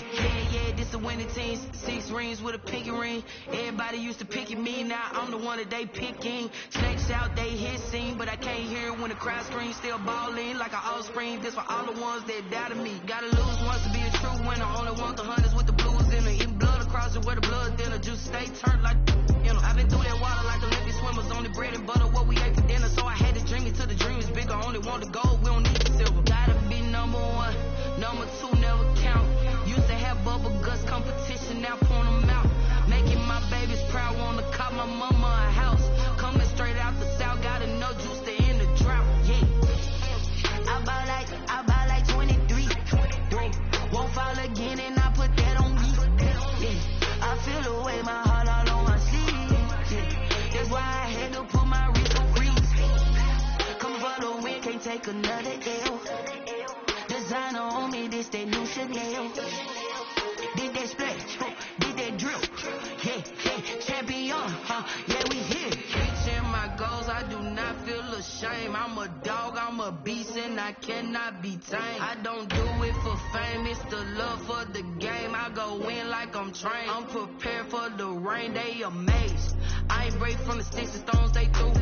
S5: Yeah, this a winning team. 6 rings with a pinky ring. Everybody used to picking me, now I'm the one that they picking. Snakes out, they hit scene, but I can't hear it when the crowd screams. Still balling like an offspring. This for all the ones that doubted me. Gotta lose once to be a true winner. Only want the hunters with the blues in it. Eating blood across it where the blood thinner. Juice stay turned like, you know. I've been through that water like Olympic swimmers. Only bread and butter, what we ate for dinner. So I had to dream it till the dream is bigger. Only want the gold, we don't need the silver. Gotta be number 1, number 2 never count. Used to have bubble guts competition, now point them out. Making my babies proud, wanna cop my mama a house. Coming straight out the south, gotta know juice to end the drought. Yeah. I buy like 23. Won't fall again and I put that on me. Yeah. I feel away my heart all on my sleeve. Yeah. That's why I had to put my wrist on freeze. Coming for the win, can't take another L. Designer on me, this that new Chanel. Did that splash, did that drill. Yeah, champion, yeah, we here. Reaching my goals, I do not feel ashamed. I'm a dog, I'm a beast, and I cannot be tamed. I don't do it for fame, it's the love for the game. I go in like I'm trained. I'm prepared for the rain, they amazed. I ain't break from the sticks and stones they threw.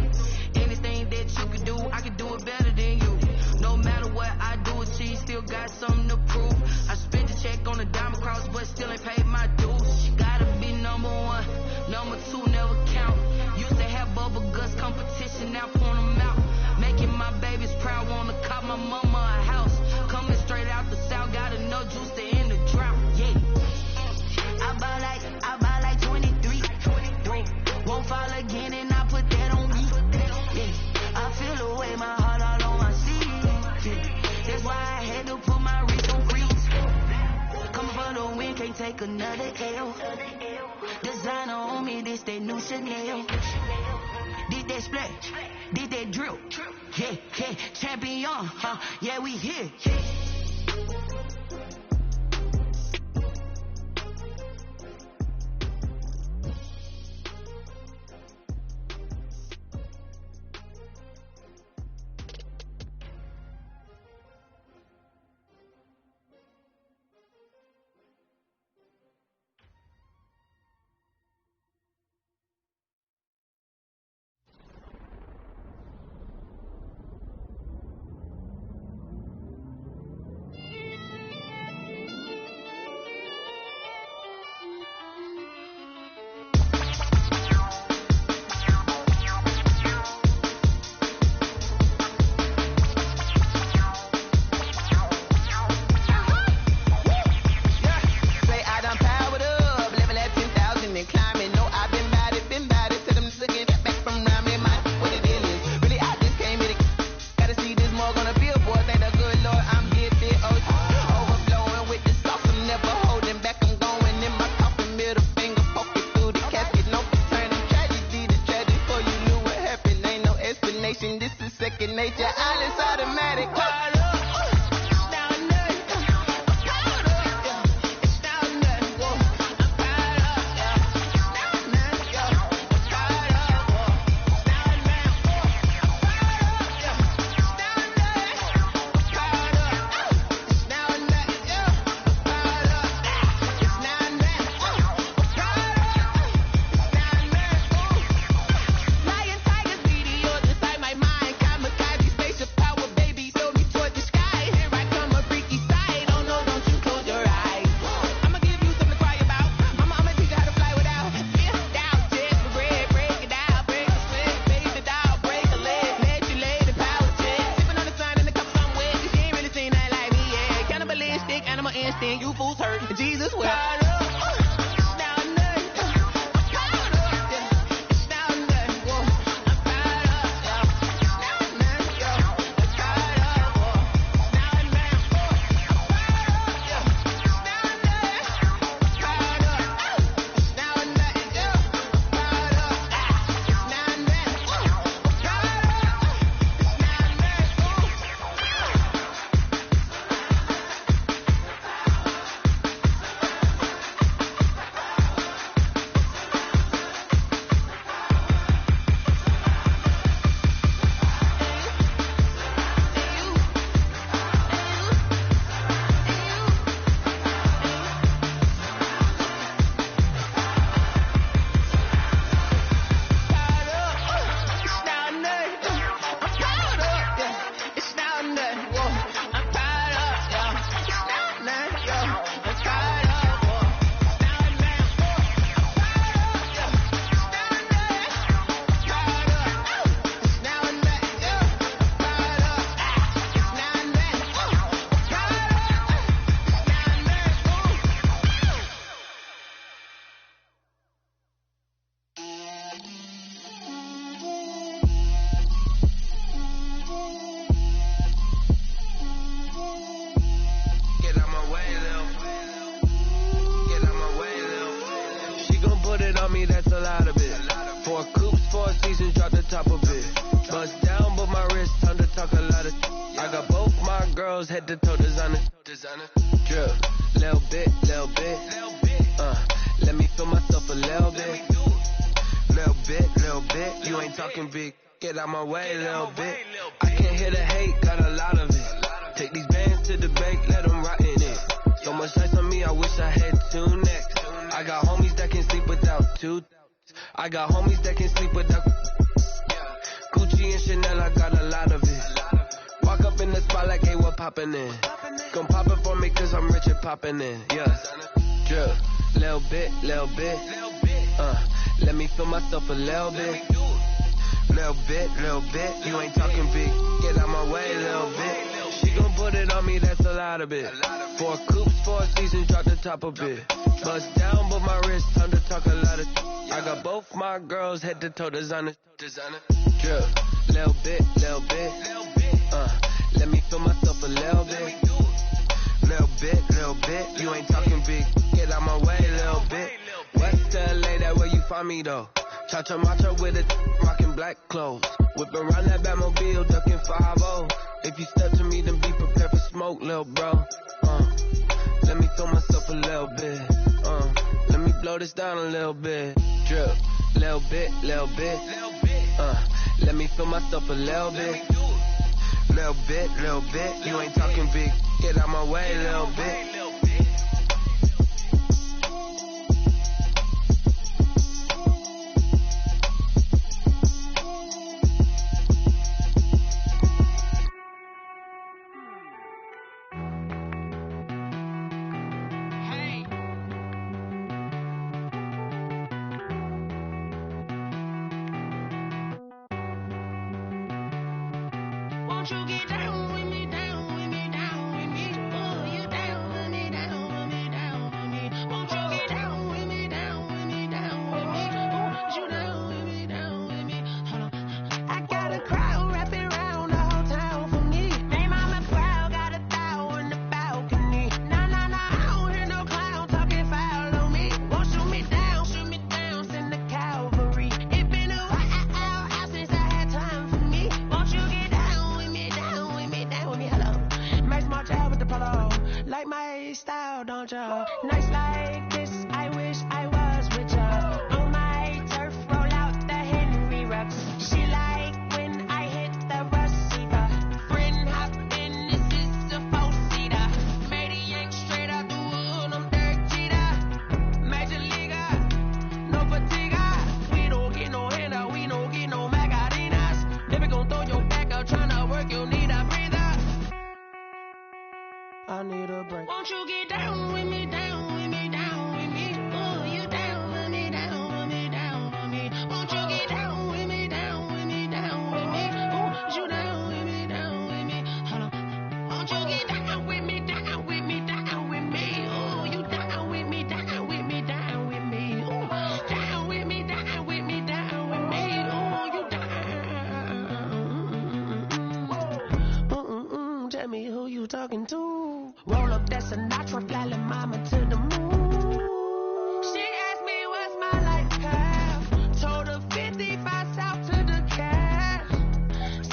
S5: Anything that you can do, I can do it better than you. No matter what I do, achieve, still got something to prove. I spent the check on the diamond cross, but still ain't paid my dues. Gotta be number 1, number 2 never count. Used to have bubble guts competition, now point them out. Making my babies proud, wanna cop my mama a house. Coming straight out the south, gotta know juice to end the drought. Yeah. I buy like 23. Won't fall again and I put that on me. Yeah. I feel away my heart all on my sleeve. Yeah. That's why I had to put my wrist on freeze. Coming for the win, can't take another L. Designer on me, this that new Chanel. Did that splash, did that drill. Yeah, champion, yeah, we here. it's automatic. Head to toe designer, drip, little bit, let me feel myself a little bit, you ain't talking big, get out my way, little bit, I can't hear the hate, got a lot of it, take these bands to the bank, let them rot in it, so much ice on me, I wish I had two necks, I got homies that can sleep without two, I got homies that can sleep without, Gucci and Chanel, I got a lot of it, walk up in the spot like, hey, what poppin' in? Gon' pop it for me cause I'm rich and poppin' in, yeah. Drip, little bit, let me feel myself a little bit. Little bit, you ain't talking big, get out my way, little bit. She gon' put it on me, that's a lot of it. 4 coupes, 4 seasons, drop the top a bit. Bust down, but my wrist, time to talk a lot of. I got both my girls, head to toe designer. Drip, little bit, let me feel myself a little bit. Little bit, you ain't talking big, get out my way, little bit. West LA, that where you find me though. Cha-cha matcha with it, rockin' black clothes. Whip around that Batmobile, duckin' 5-0. If you step to me, then be prepared for smoke, lil' bro. Let me feel myself a little bit. Let me blow this down a little bit. Drip, little bit. Let me feel myself a little bit. Little bit, you ain't talking big, get out my way, little bit.
S12: Won't you get down with me, down with me, down with me? Oh, you down with ya. Nights like this, I wish I was with ya. On my turf, roll out the Henry rocks. She like when I hit the receiver. Friend hop in, this is a four-seater. Made a yank straight out the wood, I'm Derek Jeter. Major leaguer, no fatigue. We don't get no handout, we don't get no Macarinas. Never gon' throw your back out, tryna work, you need a breather. I need a break. Won't you get down with me, down with me, down with me? Oh, you down with me, down with me, down with me. Won't you get down with me, down with me, down with me? Oh, you down with me, down with me? Hold on. Won't you get down with me, down with me, down with me? Oh, you down with me, down with me, down with me? Oh, down with me, down with me, down with me? Oh, you down. Tell me who you talking to. Roll up that Sinatra, fly la mama to the moon. She asked me what's my life path. Told her 55 south to the cash.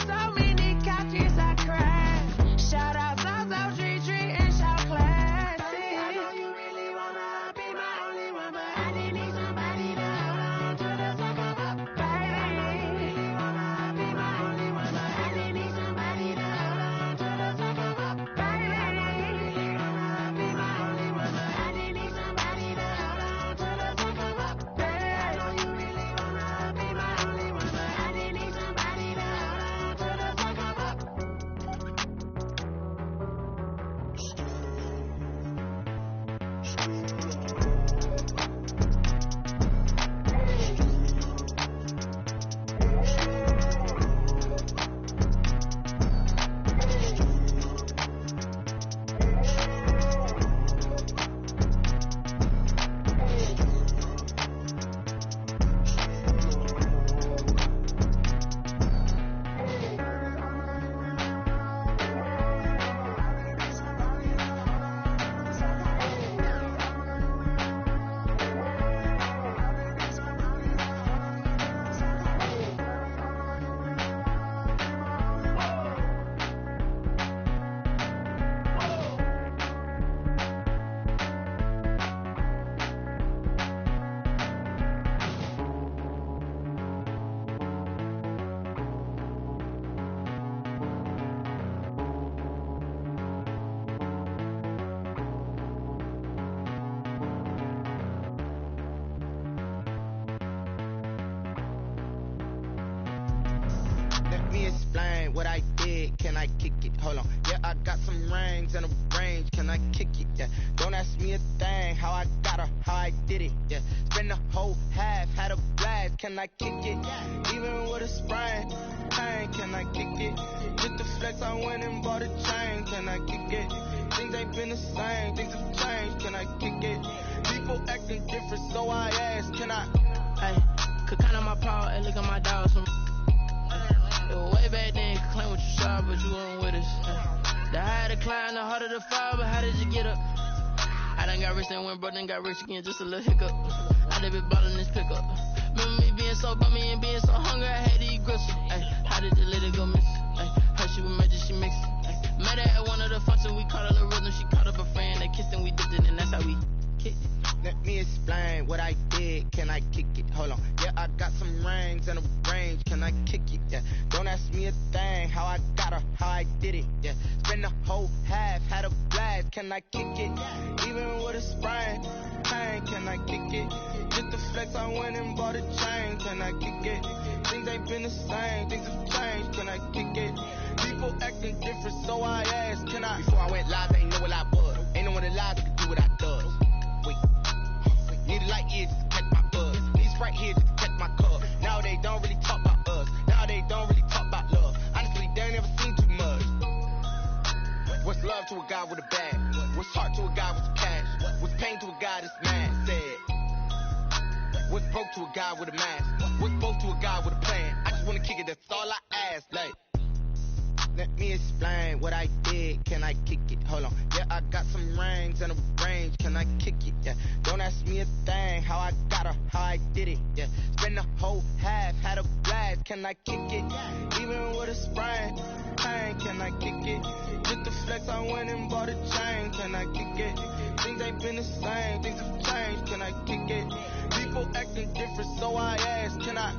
S12: So many couches I crashed. Shout out South Street and shout class. I know you really wanna be my only one, but I didn't need somebody to hold on to the sucker up. Baby, I know you really wanna be my only one, but I didn't need somebody to hold on to the sucker up. Baby, I know you really wanna be my only one, but I didn't need somebody to hold on to the sucker up. Baby, I know you really wanna be my only one, but I didn't need somebody to hold on to the sucker up.
S7: Let me explain what I did. Can I kick it? Hold on. Yeah, I got some rings and a range. Can I kick it? Yeah. Don't ask me a thing. How I got her, how I did it. Yeah. Spend the whole half, had a blast. Can I kick it? Even with a sprain. Pain, can I kick it? With the flex, I went and bought a chain. Can I kick it? Things ain't been the same. Things have changed. Can I kick it? People acting different, so I ask. Can I?
S2: Hey, could count on my power and look at my dogs. Way back then, could claim what you saw, but you weren't with us. The higher the climb, the harder the fall, but how did you get up? I done got rich and went broke, then got rich again, just a little hiccup. I done been ballin' this pickup. Remember me being so bummy and being so hungry, I had to eat gristle. Ay, how did the lady go miss? Ay, her she was magic, she mixed it. Met her at one of the functions, we caught her the rhythm, she caught up a friend, they kissed and we dipped it, and that's how we kicked it.
S7: Let me explain what I did. Can I kick it? Hold on. Yeah, I got some rings and a range. Can I kick it? Yeah. Don't ask me a thing. How I got her, how I did it. Yeah. Spend the whole half, had a blast. Can I kick it? Even with a sprain. Pain, can I kick it? With the flex, I went and bought a chain. Can I kick it? Things ain't been the same. Things have changed. Can I kick it? People acting different, so I asked. Can I? Before I went live, I ain't know what I was. Ain't no one alive that could do what I does. Wait. Need a light ear just to catch my buzz. Need Sprite here just to catch my cup. Now they don't really talk about us. Now they don't really talk about love. Honestly, they ain't never seen too much. What's love to a guy with a bag? What's heart to a guy with cash? What's pain to a guy that's mad? Said. What's broke to a guy with a mask? What's both to a guy with a plan? I just wanna kick it, that's all I ask. Like, let me explain what I did. Can I kick it? Hold on. Yeah, I got some rings and a range. Can I kick it? Yeah. Don't ask me a thing. How I got her, how I did it. Yeah. Spend the whole half, had a blast. Can I kick it? Even with a sprain. Pain, can I kick it? With the flex, I went and bought a chain. Can I kick it? Things ain't
S13: been the same, things have changed, can I kick it? People acting different, so I ask, can I?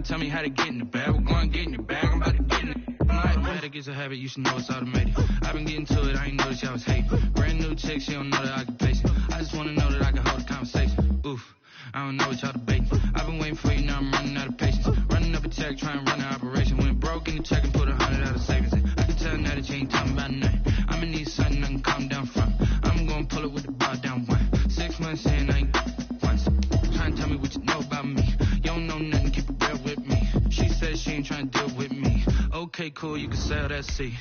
S14: Tell me how to get in the bag. We're going to get in the bag. I'm about to get in it. Automatic is a habit. You should know it's automated. I've been getting to it. I ain't noticed y'all was hating. Brand new chick. She don't know the occupation. I just want to know that I can hold a conversation. Oof. I don't know what y'all debating. I've been waiting for you. Now I'm running out of patience. Running up a check. Trying to run an operation. Went broke in the check and put 100 out of savings in. I can tell now that you ain't talking about nothing. I'ma need something I can calm down from. I'm going to pull it with the bar down one. 6 months in. I ain't once. Trying to tell me what you know about me. You don't know nothing. Keep it real with me. She said she ain't trying to deal with me. Okay, cool, you can sell that seat.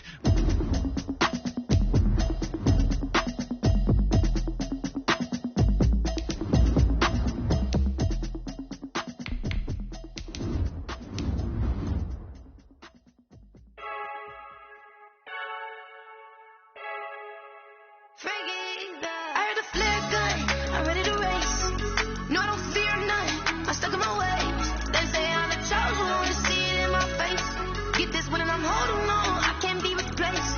S12: Get this when I'm holding on, I can't be replaced.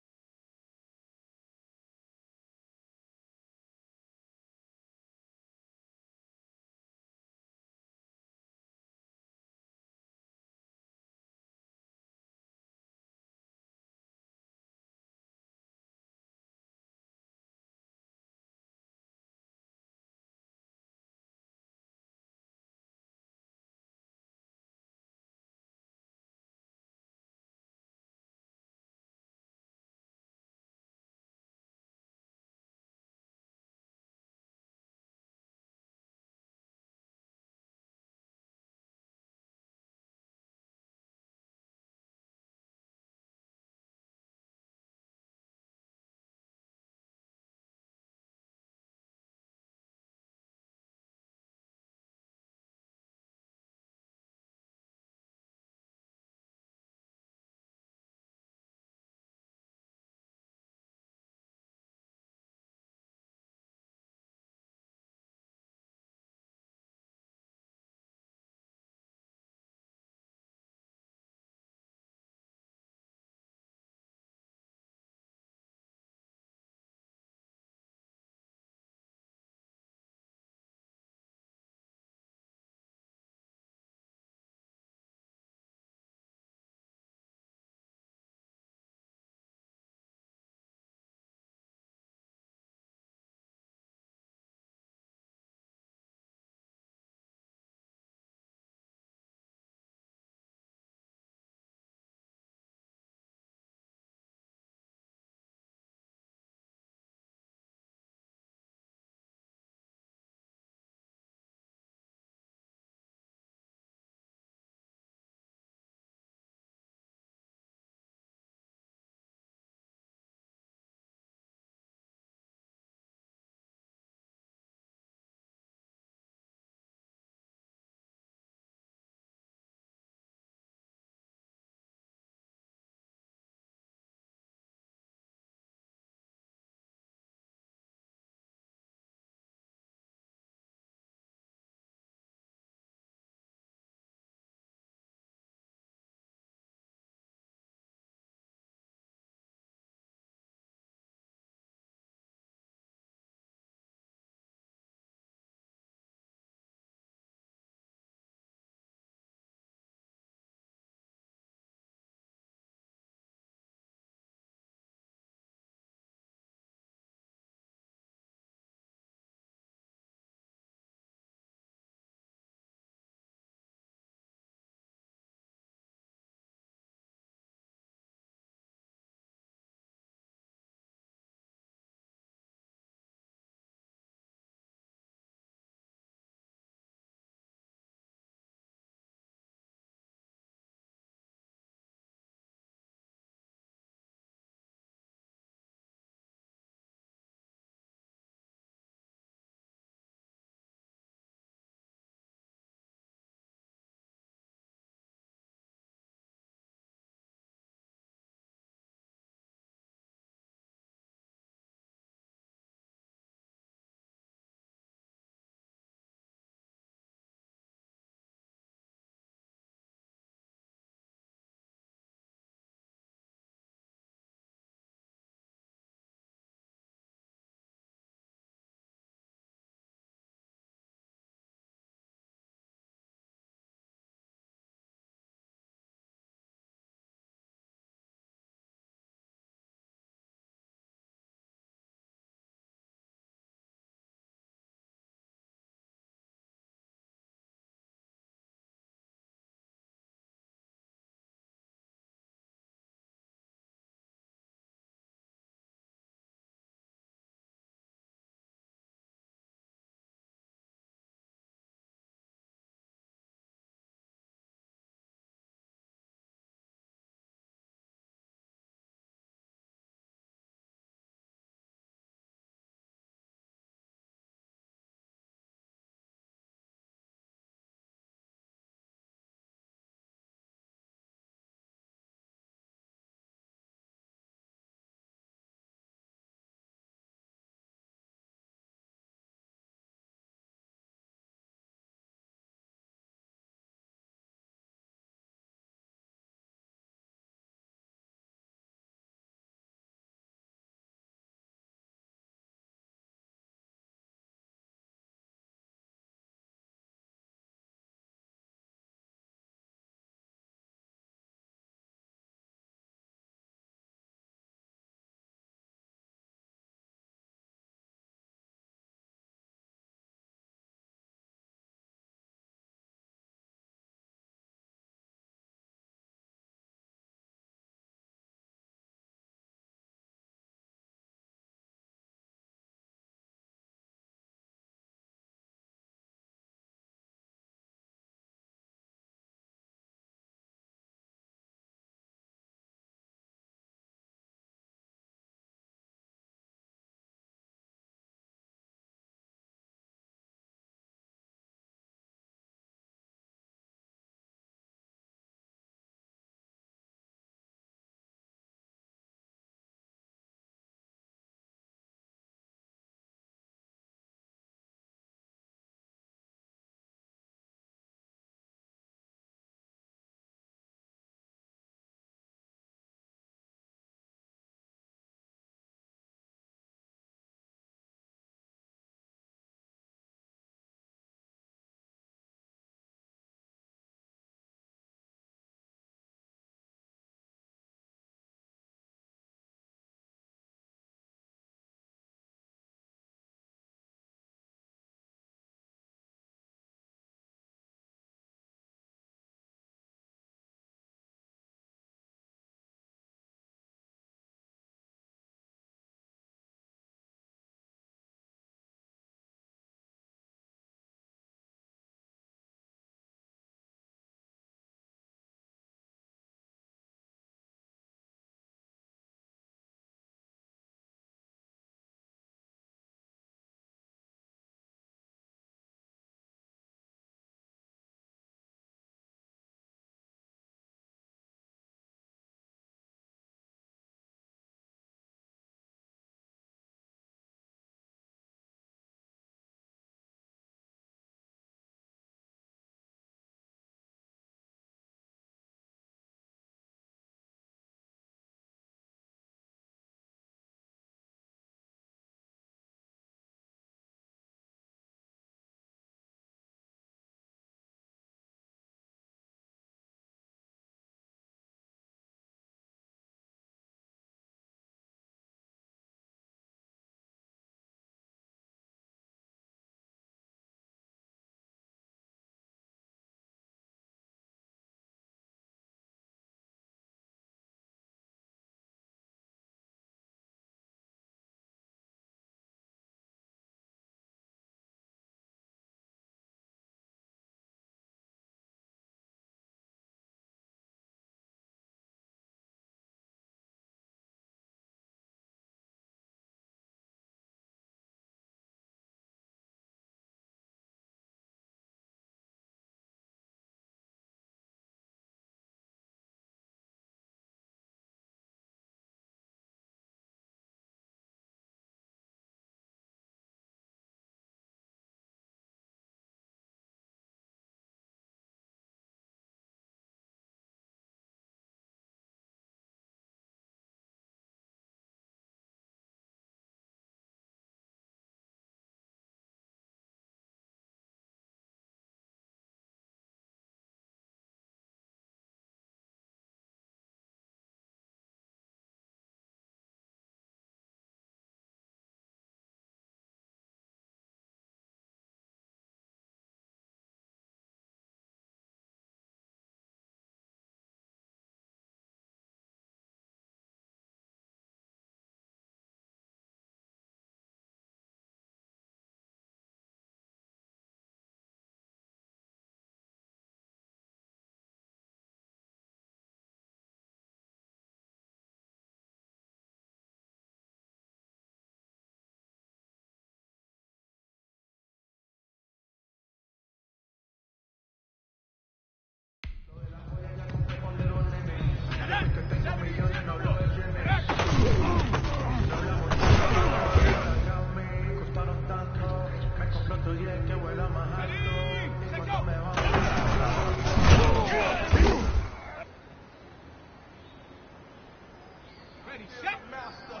S4: Ready, set, master.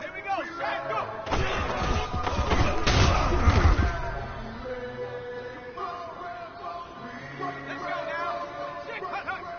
S4: Here we go, set, go. Let's go now. Sit, hut, hut.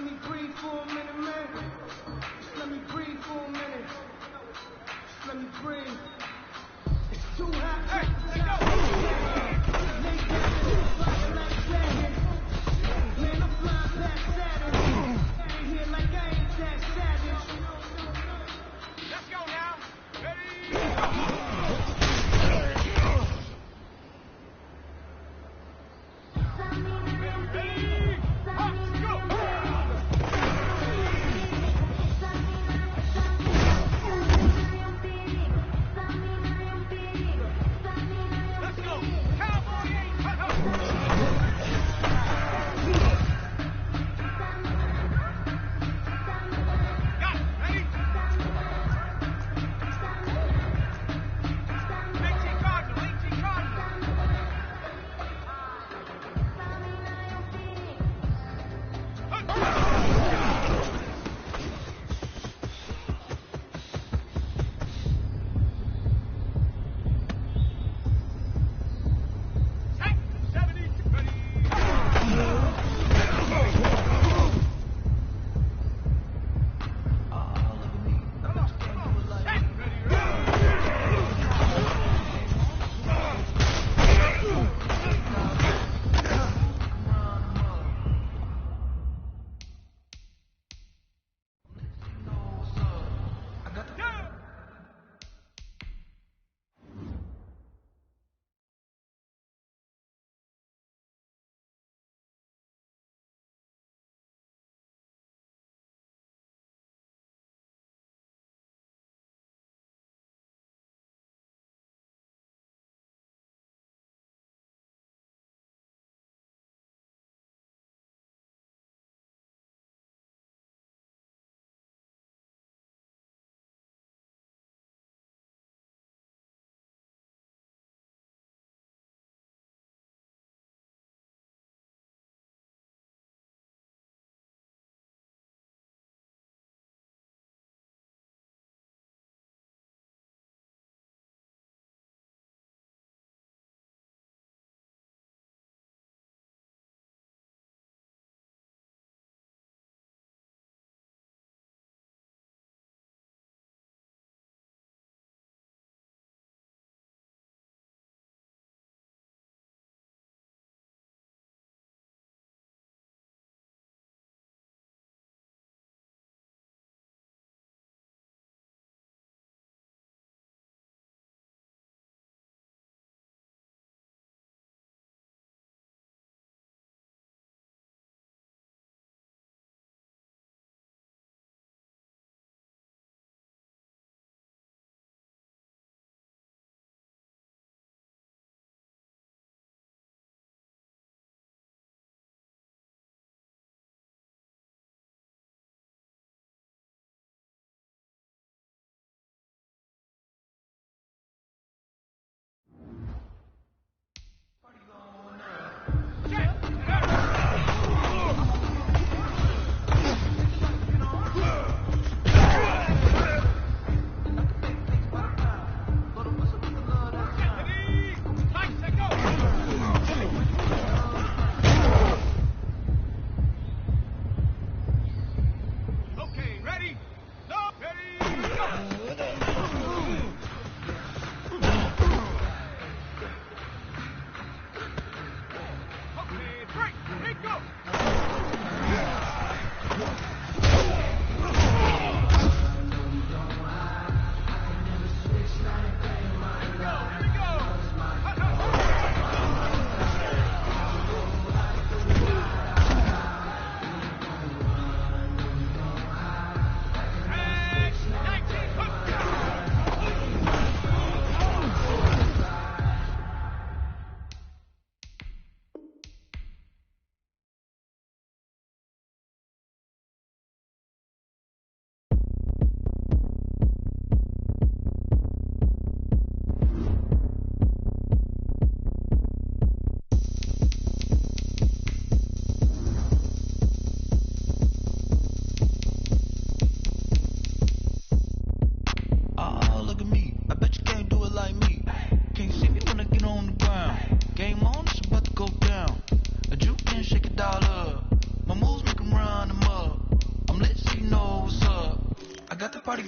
S15: let me breathe for a minute, man. Just let me breathe for a minute. Just let me breathe. It's too hot. Hey, let's go.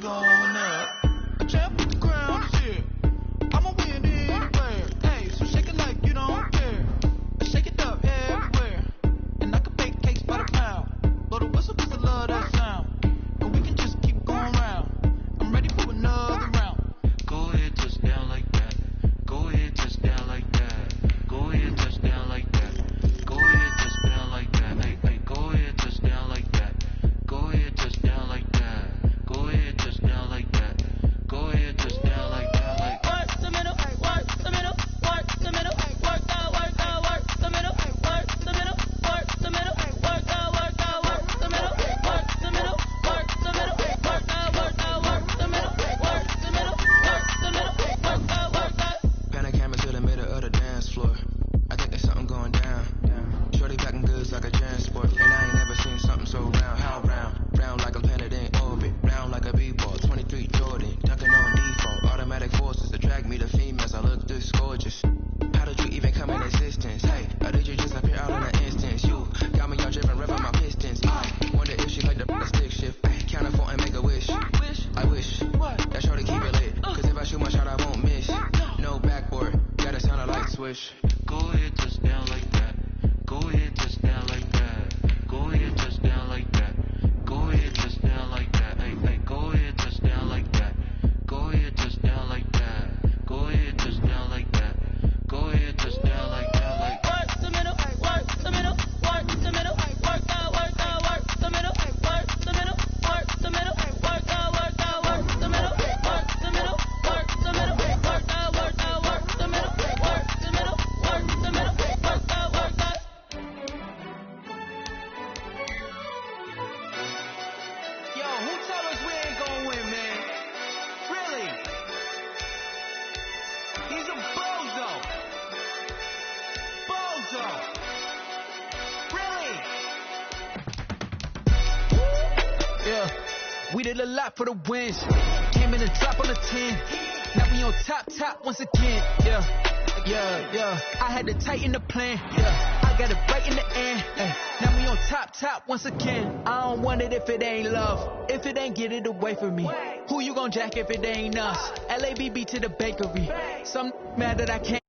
S2: going up. A champ with the crown is here. I'ma win anywhere. Hey, so shake it like you don't care. Shake it up everywhere. And I can bake cakes by the pound. Blow the whistle 'cause I love that sound. And we can just keep going round. I'm ready for another round.
S14: Go ahead, touch down like that. Go ahead, touch down like that. Go ahead, touch down like that. Go ahead, touch down like that. Hey, hey, go ahead, touch down like that. Go ahead, touch down like that. Go ahead, touch down like that. Go ahead, touch down like that. Like
S2: work the middle, work the middle, work the middle, work out, work out, work the middle, work the middle, work the middle, work out, work out, work the middle, work the middle, work the middle, work out, work out, work the middle, work the middle, work the middle, work out, work out.
S16: Pan a camera to the middle of the dance floor. I think there's something going down. Shorty packing goods like a transport, and I ain't never seen something so round. How round? Round like a planet in orbit, round like a b-ball. 23 Jordan, dunking on default. Automatic forces attract me to females. I look this gorgeous. How did you even come in existence? Hey, or did you just appear out in an instance? You got me all driven, revving my pistons. I wonder if she like the stick shift. Count a 4 and make a wish. I wish that shorty keep it lit. 'Cause if I shoot my shot, I won't miss. No backboard, gotta sound a light switch.
S14: go ahead, touch down like that. Go ahead, touch down like that. Go ahead, touch down like that. Go ahead, touch down like that. Hey, hey, go ahead, touch down like that. Go ahead, touch down like that. Go ahead, touch down like that. Go ahead, touch down like that. Like
S2: work the middle, work the middle, work the middle, work out, work out, work the middle, work the middle, work the middle, work out, work out, work the middle, work the middle, work the middle, work out, work out, work the middle, work the middle, work the middle, work out, work out.
S11: Yo, who told us we ain't gonna win, man? Really? He's a bozo. Bozo. Really? Yeah, we did a lot for the wins. Came in and drop on the 10. Now we on top once again. Yeah. I had to tighten the plan. Yeah, I got it right in the end. Ay, now we on top once again. I don't want it if it ain't love. If it ain't, get it away from me. Who you gon' jack if it ain't us? LABB to the bakery. Some mad that I can't